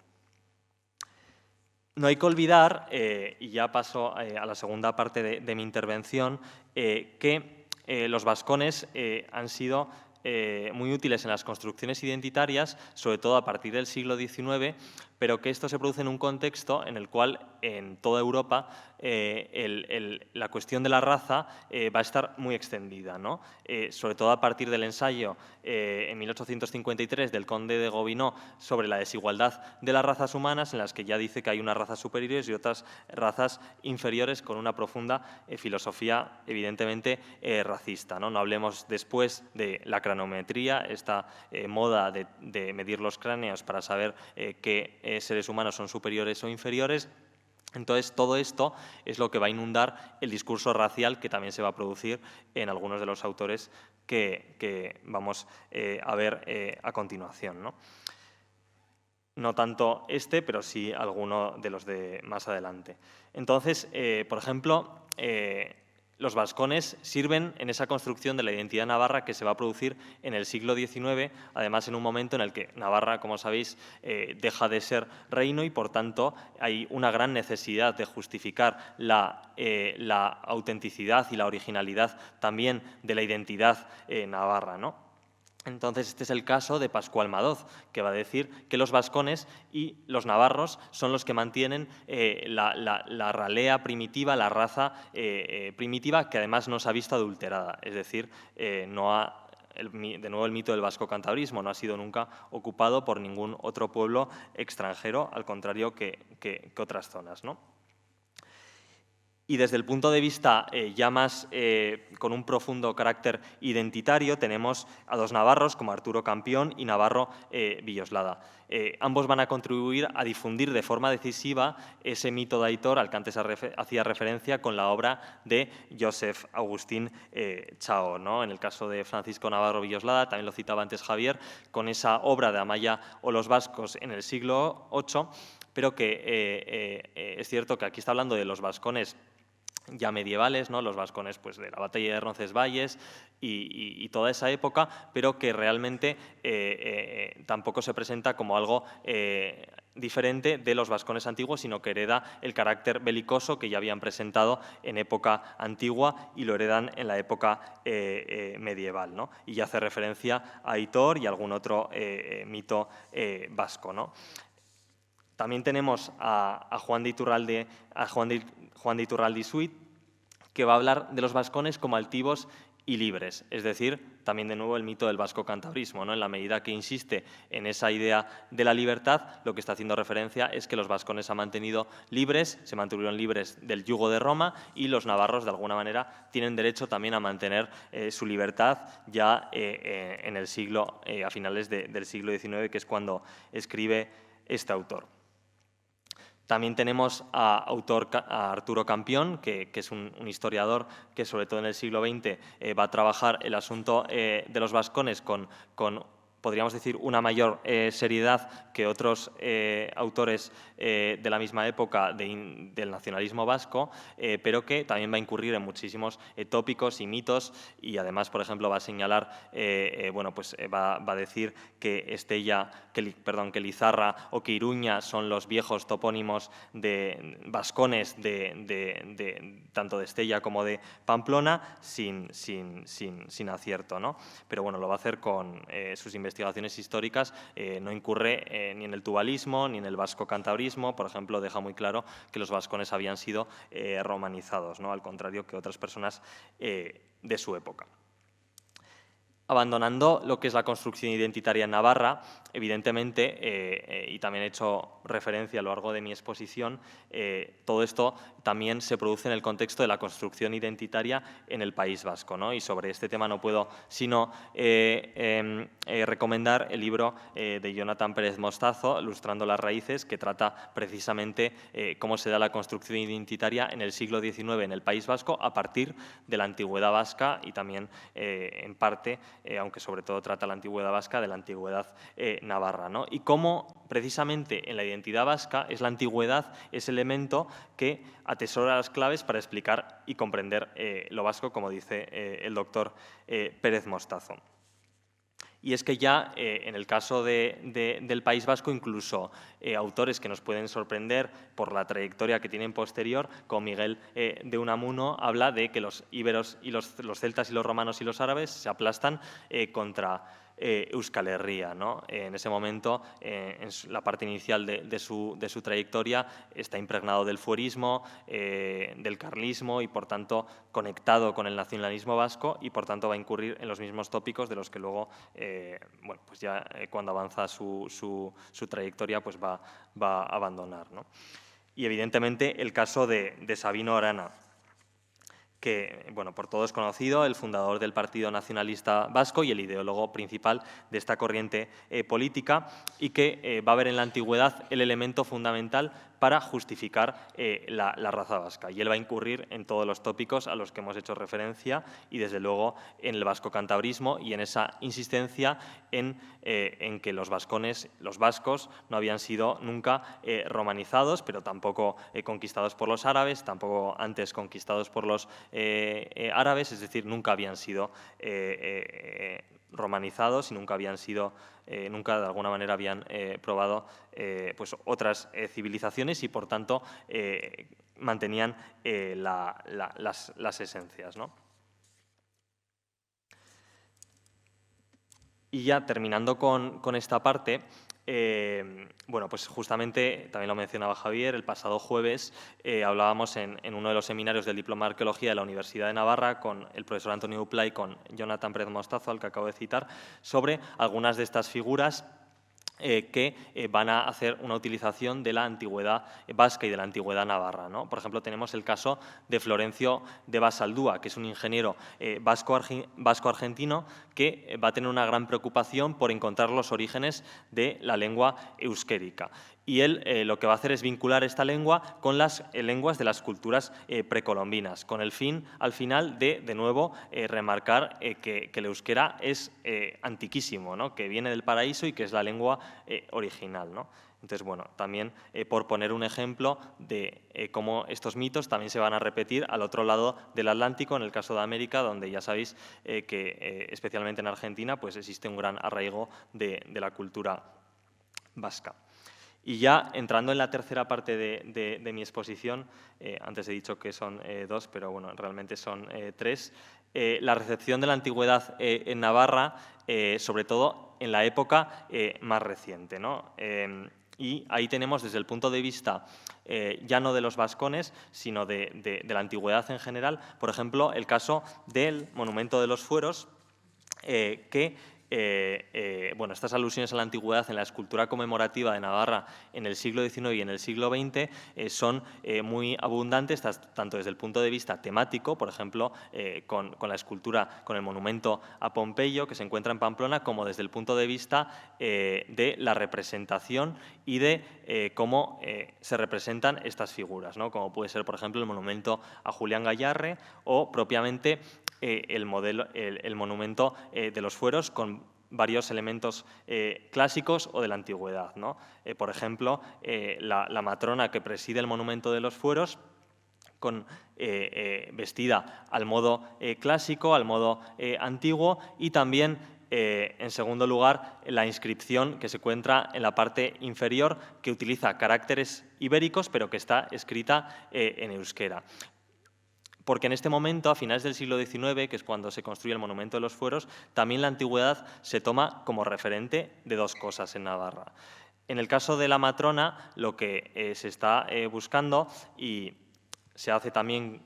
No hay que olvidar, y ya paso a la segunda parte de mi intervención, que los vascones han sido muy útiles en las construcciones identitarias, sobre todo a partir del siglo XIX, pero que esto se produce en un contexto en el cual en toda Europa la cuestión de la raza va a estar muy extendida, ¿no? Sobre todo a partir del ensayo en 1853 del conde de Gobineau sobre la desigualdad de las razas humanas, en las que ya dice que hay unas razas superiores y otras razas inferiores con una profunda filosofía evidentemente racista, ¿no? No hablemos después de la cranometría, esta moda de medir los cráneos para saber qué seres humanos son superiores o inferiores. Entonces, todo esto es lo que va a inundar el discurso racial que también se va a producir en algunos de los autores que vamos a ver a continuación, ¿no? No tanto este, pero sí alguno de los de más adelante. Entonces, por ejemplo, los vascones sirven en esa construcción de la identidad navarra que se va a producir en el siglo XIX, además en un momento en el que Navarra, como sabéis, deja de ser reino y, por tanto, hay una gran necesidad de justificar la autenticidad y la originalidad también de la identidad navarra, ¿no? Entonces, este es el caso de Pascual Madoz, que va a decir que los vascones y los navarros son los que mantienen la ralea primitiva, la raza primitiva, que además no se ha visto adulterada. Es decir, de nuevo el mito del vasco-cantabrismo no ha sido nunca ocupado por ningún otro pueblo extranjero, al contrario que otras zonas, ¿no? Y desde el punto de vista ya más con un profundo carácter identitario, tenemos a dos navarros como Arturo Campión y Navarro Villoslada. Ambos van a contribuir a difundir de forma decisiva ese mito de Aitor al que antes hacía referencia con la obra de Josef Agustín Chao, ¿no? En el caso de Francisco Navarro Villoslada, también lo citaba antes Javier, con esa obra de Amaya o los vascos en el siglo VIII, pero que es cierto que aquí está hablando de los vascones ya medievales, ¿no? Los vascones pues, de la batalla de Roncesvalles y toda esa época, pero que realmente tampoco se presenta como algo diferente de los vascones antiguos, sino que hereda el carácter belicoso que ya habían presentado en época antigua y lo heredan en la época medieval, ¿no? Y ya hace referencia a Aitor y algún otro mito vasco, ¿no? También tenemos a Juan de Iturralde, Juan de Iturralde Suit, que va a hablar de los vascones como altivos y libres, es decir, también de nuevo el mito del vasco-cantabrismo, ¿no? En la medida que insiste en esa idea de la libertad, lo que está haciendo referencia es que los vascones se han mantenido libres, se mantuvieron libres del yugo de Roma y los navarros, de alguna manera, tienen derecho también a mantener su libertad ya en el siglo, a finales del siglo XIX, que es cuando escribe este autor. También tenemos a Arturo Campión, que es un historiador que sobre todo en el siglo XX va a trabajar el asunto de los vascones con podríamos decir, una mayor seriedad que otros autores de la misma época del nacionalismo vasco, pero que también va a incurrir en muchísimos tópicos y mitos y además, por ejemplo, va a señalar, bueno, pues va a decir que Estella, que Lizarra o que Iruña son los viejos topónimos de vascones tanto de Estella como de Pamplona sin acierto, ¿no? Pero bueno, lo va a hacer con sus investigaciones históricas, no incurre ni en el tubalismo ni en el vasco-cantabrismo. Por ejemplo, deja muy claro que los vascones habían sido romanizados, ¿no? Al contrario que otras personas de su época. Abandonando lo que es la construcción identitaria en Navarra, evidentemente, y también he hecho referencia a lo largo de mi exposición, todo esto también se produce en el contexto de la construcción identitaria en el País Vasco, ¿no? Y sobre este tema no puedo sino recomendar el libro de Jonathan Pérez Mostazo, Lustrando las raíces, que trata precisamente cómo se da la construcción identitaria en el siglo XIX en el País Vasco a partir de la antigüedad vasca y también, en parte, aunque sobre todo trata la antigüedad vasca, de la antigüedad navarra, ¿no? Y cómo precisamente en la identidad vasca es la antigüedad ese elemento que atesora las claves para explicar y comprender lo vasco, como dice el doctor Pérez Mostazo. Y es que ya en el caso del País Vasco, incluso autores que nos pueden sorprender por la trayectoria que tienen posterior, como Miguel de Unamuno, habla de que los íberos y los celtas y los romanos y los árabes se aplastan contra Euskal Herria, ¿no? En ese momento, en la parte inicial de su trayectoria, está impregnado del fuerismo, del carlismo y, por tanto, conectado con el nacionalismo vasco y, por tanto, va a incurrir en los mismos tópicos de los que luego, bueno, pues ya cuando avanza su trayectoria, pues va a abandonar, ¿no? Y, evidentemente, el caso de Sabino Arana, que, bueno, por todos conocido, el fundador del Partido Nacionalista Vasco y el ideólogo principal de esta corriente política, y que va a ver en la antigüedad el elemento fundamental para justificar la raza vasca. Y él va a incurrir en todos los tópicos a los que hemos hecho referencia y, desde luego, en el vasco-cantabrismo y en esa insistencia en que los vascos, no habían sido nunca romanizados, pero tampoco conquistados por los árabes, tampoco antes conquistados por los árabes, es decir, nunca habían sido romanizados y nunca habían sido, nunca de alguna manera habían probado pues otras civilizaciones y, por tanto, mantenían las esencias, ¿no? Y ya terminando con esta parte, bueno, pues justamente, también lo mencionaba Javier, el pasado jueves hablábamos en uno de los seminarios del Diploma de Arqueología de la Universidad de Navarra con el profesor Antonio Uplay y con Jonathan Pérez Mostazo, al que acabo de citar, sobre algunas de estas figuras que van a hacer una utilización de la antigüedad vasca y de la antigüedad navarra, ¿no? Por ejemplo, tenemos el caso de Florencio de Basaldúa, que es un ingeniero vasco-argentino que va a tener una gran preocupación por encontrar los orígenes de la lengua euskérica. Y él lo que va a hacer es vincular esta lengua con las lenguas de las culturas precolombinas, con el fin, al final, de nuevo, remarcar que el euskera es antiquísimo, ¿no? Que viene del paraíso y que es la lengua original, ¿no? Entonces, bueno, también por poner un ejemplo de cómo estos mitos también se van a repetir al otro lado del Atlántico, en el caso de América, donde ya sabéis que, especialmente en Argentina, pues existe un gran arraigo de la cultura vasca. Y ya entrando en la tercera parte de mi exposición, antes he dicho que son 2, pero bueno, realmente son 3, la recepción de la antigüedad en Navarra, sobre todo en la época más reciente, ¿no? Y ahí tenemos desde el punto de vista ya no de los vascones, sino de la antigüedad en general, por ejemplo, el caso del Monumento de los Fueros, bueno, estas alusiones a la antigüedad en la escultura conmemorativa de Navarra en el siglo XIX y en el siglo XX son muy abundantes, tanto desde el punto de vista temático, por ejemplo, con la escultura, con el monumento a Pompeyo, que se encuentra en Pamplona, como desde el punto de vista de la representación y de cómo se representan estas figuras, ¿no? Como puede ser, por ejemplo, el monumento a Julián Gayarre o propiamente el monumento de los fueros con varios elementos clásicos o de la antigüedad, ¿no? Por ejemplo, la matrona que preside el monumento de los fueros vestida al modo clásico, al modo antiguo, y también, en segundo lugar, la inscripción que se encuentra en la parte inferior, que utiliza caracteres ibéricos, pero que está escrita en euskera. Porque en este momento, a finales del siglo XIX, que es cuando se construye el Monumento de los Fueros, también la antigüedad se toma como referente de 2 cosas en Navarra. En el caso de la matrona, lo que se está buscando, y se hace también,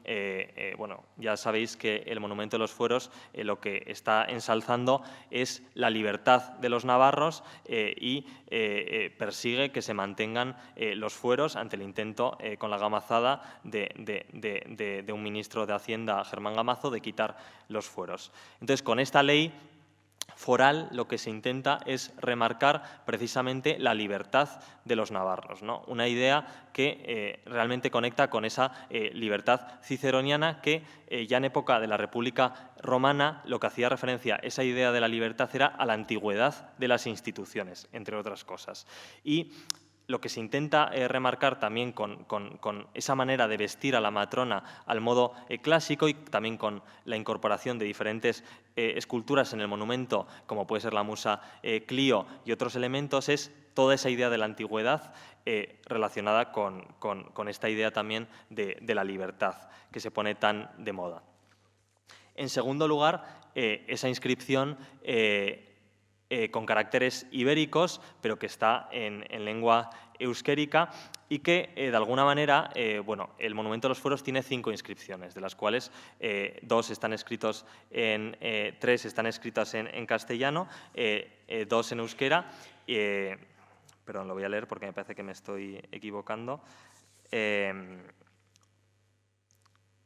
bueno, ya sabéis que el Monumento de los Fueros lo que está ensalzando es la libertad de los navarros y persigue que se mantengan los fueros ante el intento con la gamazada de un ministro de Hacienda, Germán Gamazo, de quitar los fueros. Entonces, con esta ley foral lo que se intenta es remarcar precisamente la libertad de los navarros, ¿no? Una idea que realmente conecta con esa libertad ciceroniana que ya en época de la República Romana lo que hacía referencia, esa idea de la libertad, era a la antigüedad de las instituciones, entre otras cosas. Y lo que se intenta remarcar también con esa manera de vestir a la matrona al modo clásico, y también con la incorporación de diferentes esculturas en el monumento, como puede ser la musa Clio y otros elementos, es toda esa idea de la antigüedad relacionada con esta idea también de la libertad, que se pone tan de moda. En segundo lugar, esa inscripción con caracteres ibéricos, pero que está en lengua euskérica, y que de alguna manera, bueno, el Monumento de los Fueros tiene 5 inscripciones, de las cuales 2 están escritos 3 están escritas en castellano, 2 en euskera. Perdón, lo voy a leer porque me parece que me estoy equivocando.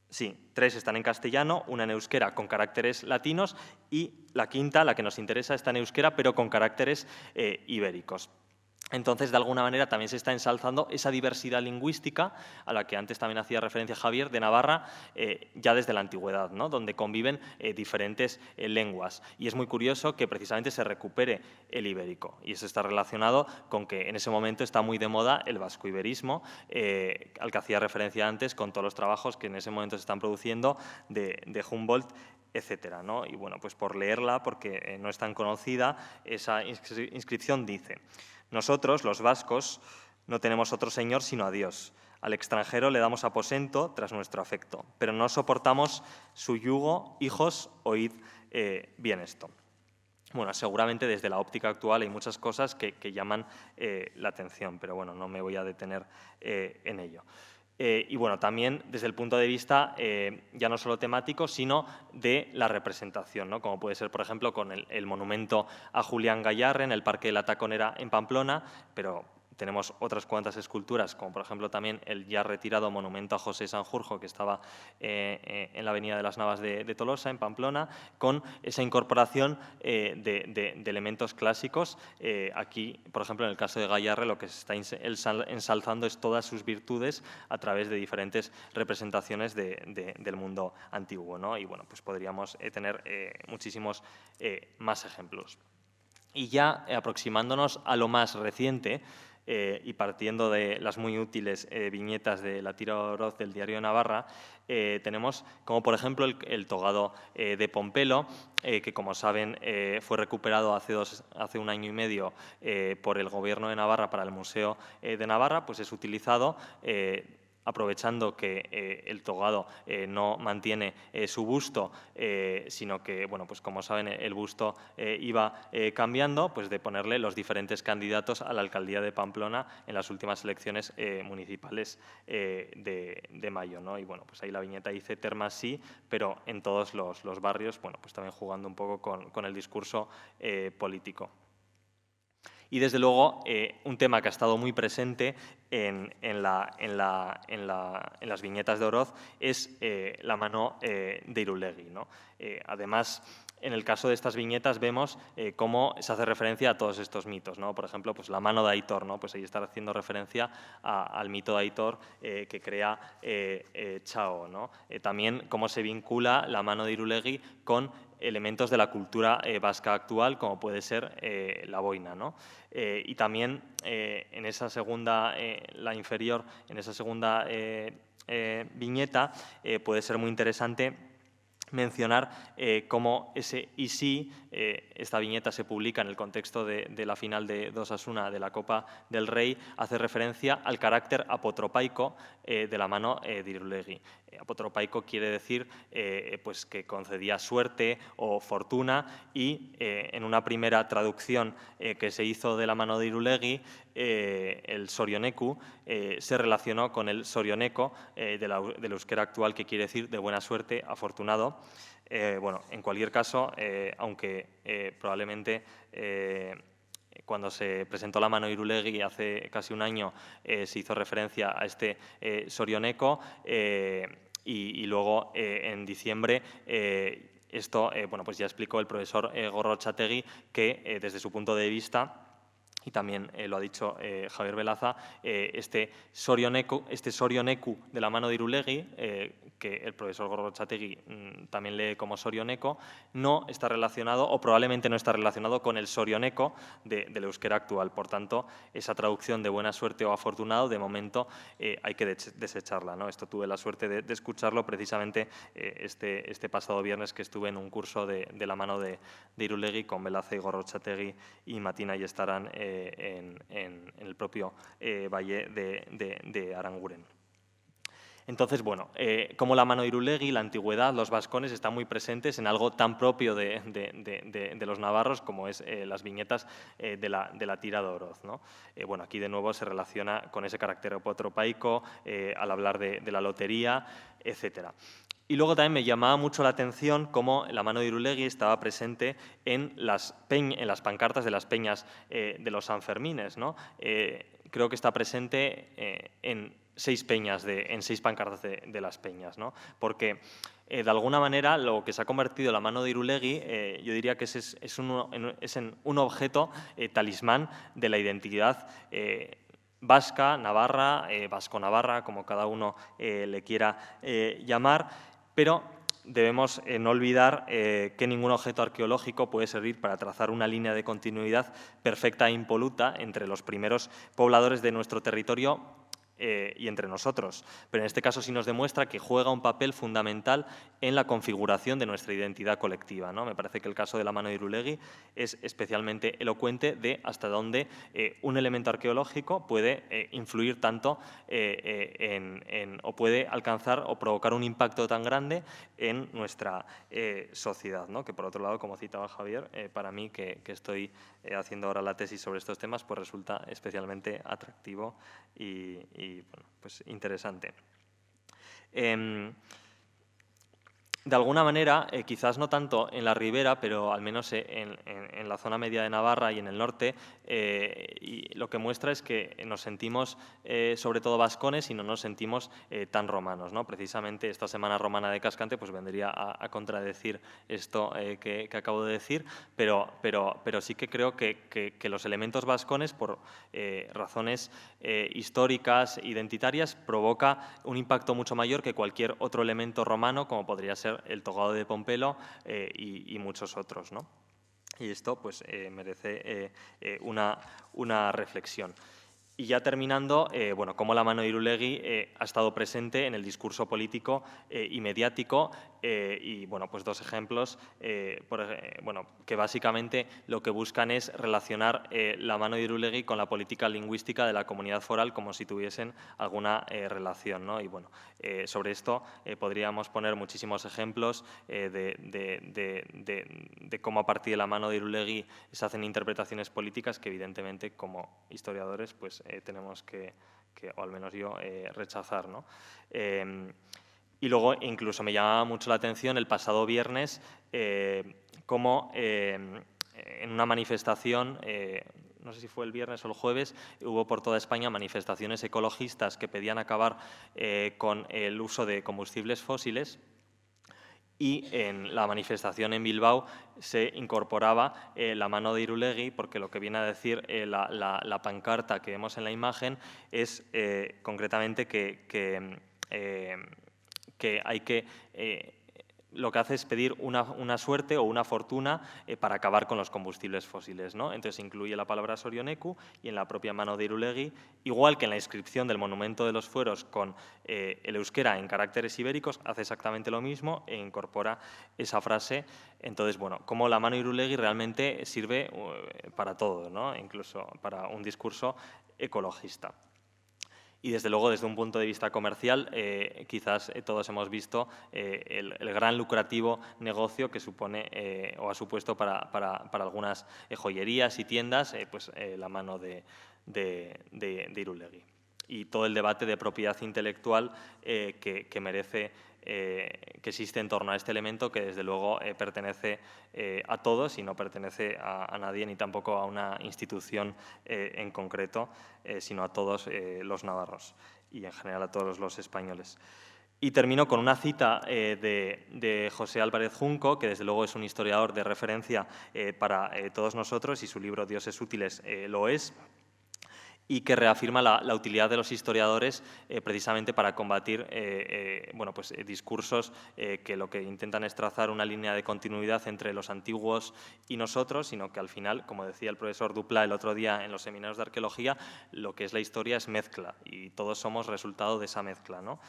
Sí, 3 están en castellano, 1 en euskera con caracteres latinos, y la quinta, la que nos interesa, está en euskera pero con caracteres ibéricos. Entonces, de alguna manera, también se está ensalzando esa diversidad lingüística a la que antes también hacía referencia Javier, de Navarra, ya desde la antigüedad, ¿no? Donde conviven diferentes lenguas. Y es muy curioso que precisamente se recupere el ibérico. Y eso está relacionado con que en ese momento está muy de moda el vasco-iberismo, al que hacía referencia antes, con todos los trabajos que en ese momento se están produciendo de Humboldt, etcétera, ¿no? Y bueno, pues por leerla, porque no es tan conocida, esa inscripción dice: nosotros, los vascos, no tenemos otro señor sino a Dios. Al extranjero le damos aposento tras nuestro afecto, pero no soportamos su yugo. Hijos, oíd bien esto. Bueno, seguramente desde la óptica actual hay muchas cosas que llaman la atención, pero bueno, no me voy a detener en ello. Y bueno, también desde el punto de vista ya no solo temático, sino de la representación, ¿no? Como puede ser, por ejemplo, con el monumento a Julián Gayarre en el Parque de la Taconera en Pamplona, pero tenemos otras cuantas esculturas, como por ejemplo también el ya retirado monumento a José Sanjurjo, que estaba en la Avenida de las Navas de Tolosa, en Pamplona, con esa incorporación de elementos clásicos. Aquí, por ejemplo, en el caso de Gayarre, lo que se está ensalzando es todas sus virtudes a través de diferentes representaciones del mundo antiguo, ¿no? Y bueno, pues podríamos tener muchísimos más ejemplos. Y ya aproximándonos a lo más reciente, y partiendo de las muy útiles viñetas de la Tira Oroz del Diario de Navarra, tenemos como por ejemplo el togado de Pompelo, que como saben fue recuperado hace un año y medio por el Gobierno de Navarra para el Museo de Navarra, pues es utilizado aprovechando que el togado no mantiene su busto, sino que, bueno, pues como saben, el busto iba cambiando, pues de ponerle los diferentes candidatos a la alcaldía de Pamplona en las últimas elecciones municipales de mayo, ¿no? Y bueno, pues ahí la viñeta dice Termas sí, pero en todos los barrios, bueno, pues también jugando un poco con el discurso político. Y desde luego, un tema que ha estado muy presente en las viñetas de Oroz es la mano de Irulegui, ¿no? Además, en el caso de estas viñetas vemos cómo se hace referencia a todos estos mitos, ¿no? Por ejemplo, pues la mano de Aitor, ¿no? Pues ahí está haciendo referencia al mito de Aitor que crea Chao, ¿no? También cómo se vincula la mano de Irulegui con elementos de la cultura vasca actual, como puede ser la boina, ¿no? Y también en esa segunda, la inferior, en esa segunda viñeta, puede ser muy interesante mencionar cómo ese y sí, esta viñeta se publica en el contexto de la final de 2-1 de la Copa del Rey, hace referencia al carácter apotropaico de la mano de Irulegui. Apotropaico quiere decir pues que concedía suerte o fortuna y en una primera traducción que se hizo de la mano de Irulegui, el sorioneku se relacionó con el sorioneco del euskera actual, que quiere decir de buena suerte, afortunado. Bueno, en cualquier caso, aunque probablemente cuando se presentó la mano de Irulegui hace casi un año se hizo referencia a este sorioneco y luego en diciembre esto bueno, pues ya explicó el profesor Gorrotxategi que desde su punto de vista, y también lo ha dicho Javier Velaza, este sorioneku de la mano de Irulegui, que el profesor Gorrotxategi también lee como sorioneco, no está relacionado, o probablemente no está relacionado con el sorioneco del euskera actual. Por tanto, esa traducción de buena suerte o afortunado, de momento hay que desecharla, ¿no? Esto tuve la suerte de escucharlo precisamente este pasado viernes, que estuve en un curso de la mano de Irulegui con Velaza y Gorrotxategi y Matina y estarán en el propio valle de Aranguren. Entonces, bueno, como la mano de Irulegui, la antigüedad, los vascones están muy presentes en algo tan propio de los navarros como es las viñetas de la Tira de Oroz, ¿no? Bueno, aquí de nuevo se relaciona con ese carácter apotropaico al hablar de la lotería, etcétera. Y luego también me llamaba mucho la atención cómo la mano de Irulegui estaba presente en las pancartas de las peñas de los Sanfermines, ¿no? Creo que está presente en 6 peñas, en 6 pancartas de las peñas, ¿no? Porque de alguna manera lo que se ha convertido la mano de Irulegui, yo diría que es en un objeto talismán de la identidad vasca, navarra, vasco-navarra, como cada uno le quiera llamar, pero debemos no olvidar que ningún objeto arqueológico puede servir para trazar una línea de continuidad perfecta e impoluta entre los primeros pobladores de nuestro territorio y entre nosotros. Pero en este caso sí nos demuestra que juega un papel fundamental en la configuración de nuestra identidad colectiva, ¿no? Me parece que el caso de la mano de Irulegui es especialmente elocuente de hasta dónde un elemento arqueológico puede influir tanto o puede alcanzar o provocar un impacto tan grande en nuestra sociedad, ¿no? Que por otro lado, como citaba Javier, para mí que estoy haciendo ahora la tesis sobre estos temas, pues resulta especialmente atractivo y bueno, pues interesante. De alguna manera, quizás no tanto en la ribera, pero al menos en la zona media de Navarra y en el norte, y lo que muestra es que nos sentimos sobre todo vascones y no nos sentimos tan romanos, ¿no? Precisamente esta Semana Romana de Cascante pues vendría a contradecir esto que acabo de decir, pero sí que creo que los elementos vascones, por razones históricas, identitarias, provoca un impacto mucho mayor que cualquier otro elemento romano, como podría ser el togado de Pompelo y muchos otros, ¿no? Y esto pues merece una reflexión. Y ya terminando, bueno, cómo la mano de Irulegui ha estado presente en el discurso político y mediático, y bueno, pues dos ejemplos, bueno, que básicamente lo que buscan es relacionar la mano de Irulegui con la política lingüística de la comunidad foral como si tuviesen alguna relación, ¿no? Y bueno, sobre esto podríamos poner muchísimos ejemplos de cómo a partir de la mano de Irulegui se hacen interpretaciones políticas que evidentemente como historiadores pues tenemos que, o al menos yo, rechazar, ¿no? Y luego incluso me llamaba mucho la atención el pasado viernes cómo en una manifestación, no sé si fue el viernes o el jueves, hubo por toda España manifestaciones ecologistas que pedían acabar con el uso de combustibles fósiles. Y en la manifestación en Bilbao se incorporaba la mano de Irulegui, porque lo que viene a decir la pancarta que vemos en la imagen es concretamente que hay que lo que hace es pedir una suerte o una fortuna para acabar con los combustibles fósiles, ¿no? Entonces incluye la palabra Sorioneku y en la propia mano de Irulegui, igual que en la inscripción del Monumento de los Fueros con el euskera en caracteres ibéricos, hace exactamente lo mismo e incorpora esa frase. Entonces, bueno, como la mano de Irulegui realmente sirve para todo, ¿no? Incluso para un discurso ecologista. Y desde luego, desde un punto de vista comercial, quizás todos hemos visto el gran lucrativo negocio que supone o ha supuesto para algunas joyerías y tiendas pues, la mano de Irulegui. Y todo el debate de propiedad intelectual que merece, que existe en torno a este elemento, que desde luego pertenece a todos y no pertenece a nadie ni tampoco a una institución en concreto, sino a todos los navarros y en general a todos los españoles. Y termino con una cita de José Álvarez Junco, que desde luego es un historiador de referencia para todos nosotros y su libro Dioses útiles lo es, y que reafirma la utilidad de los historiadores precisamente para combatir bueno, pues, discursos que lo que intentan es trazar una línea de continuidad entre los antiguos y nosotros, sino que al final, como decía el profesor Dupla el otro día en los seminarios de arqueología, lo que es la historia es mezcla y todos somos resultado de esa mezcla, ¿no?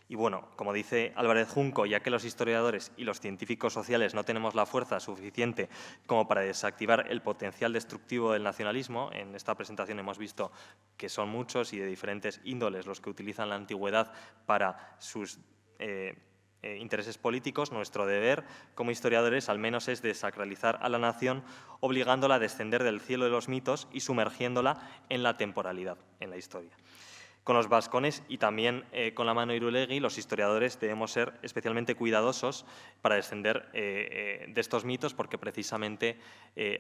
Y bueno, como dice Álvarez Junco, ya que los historiadores y los científicos sociales no tenemos la fuerza suficiente como para desactivar el potencial destructivo del nacionalismo, en esta presentación hemos visto que son muchos y de diferentes índoles los que utilizan la antigüedad para sus intereses políticos, nuestro deber como historiadores al menos es desacralizar a la nación, obligándola a descender del cielo de los mitos y sumergiéndola en la temporalidad, en la historia. Con los vascones y también con la mano de Irulegui, los historiadores debemos ser especialmente cuidadosos para descender de estos mitos porque precisamente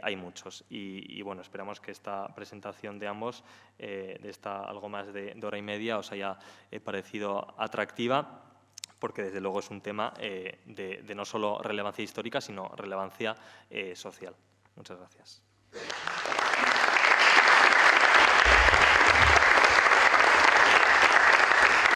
hay muchos. Y bueno, esperamos que esta presentación de ambos, de esta algo más de hora y media, os haya parecido atractiva, porque desde luego es un tema de no solo relevancia histórica, sino relevancia social. Muchas gracias.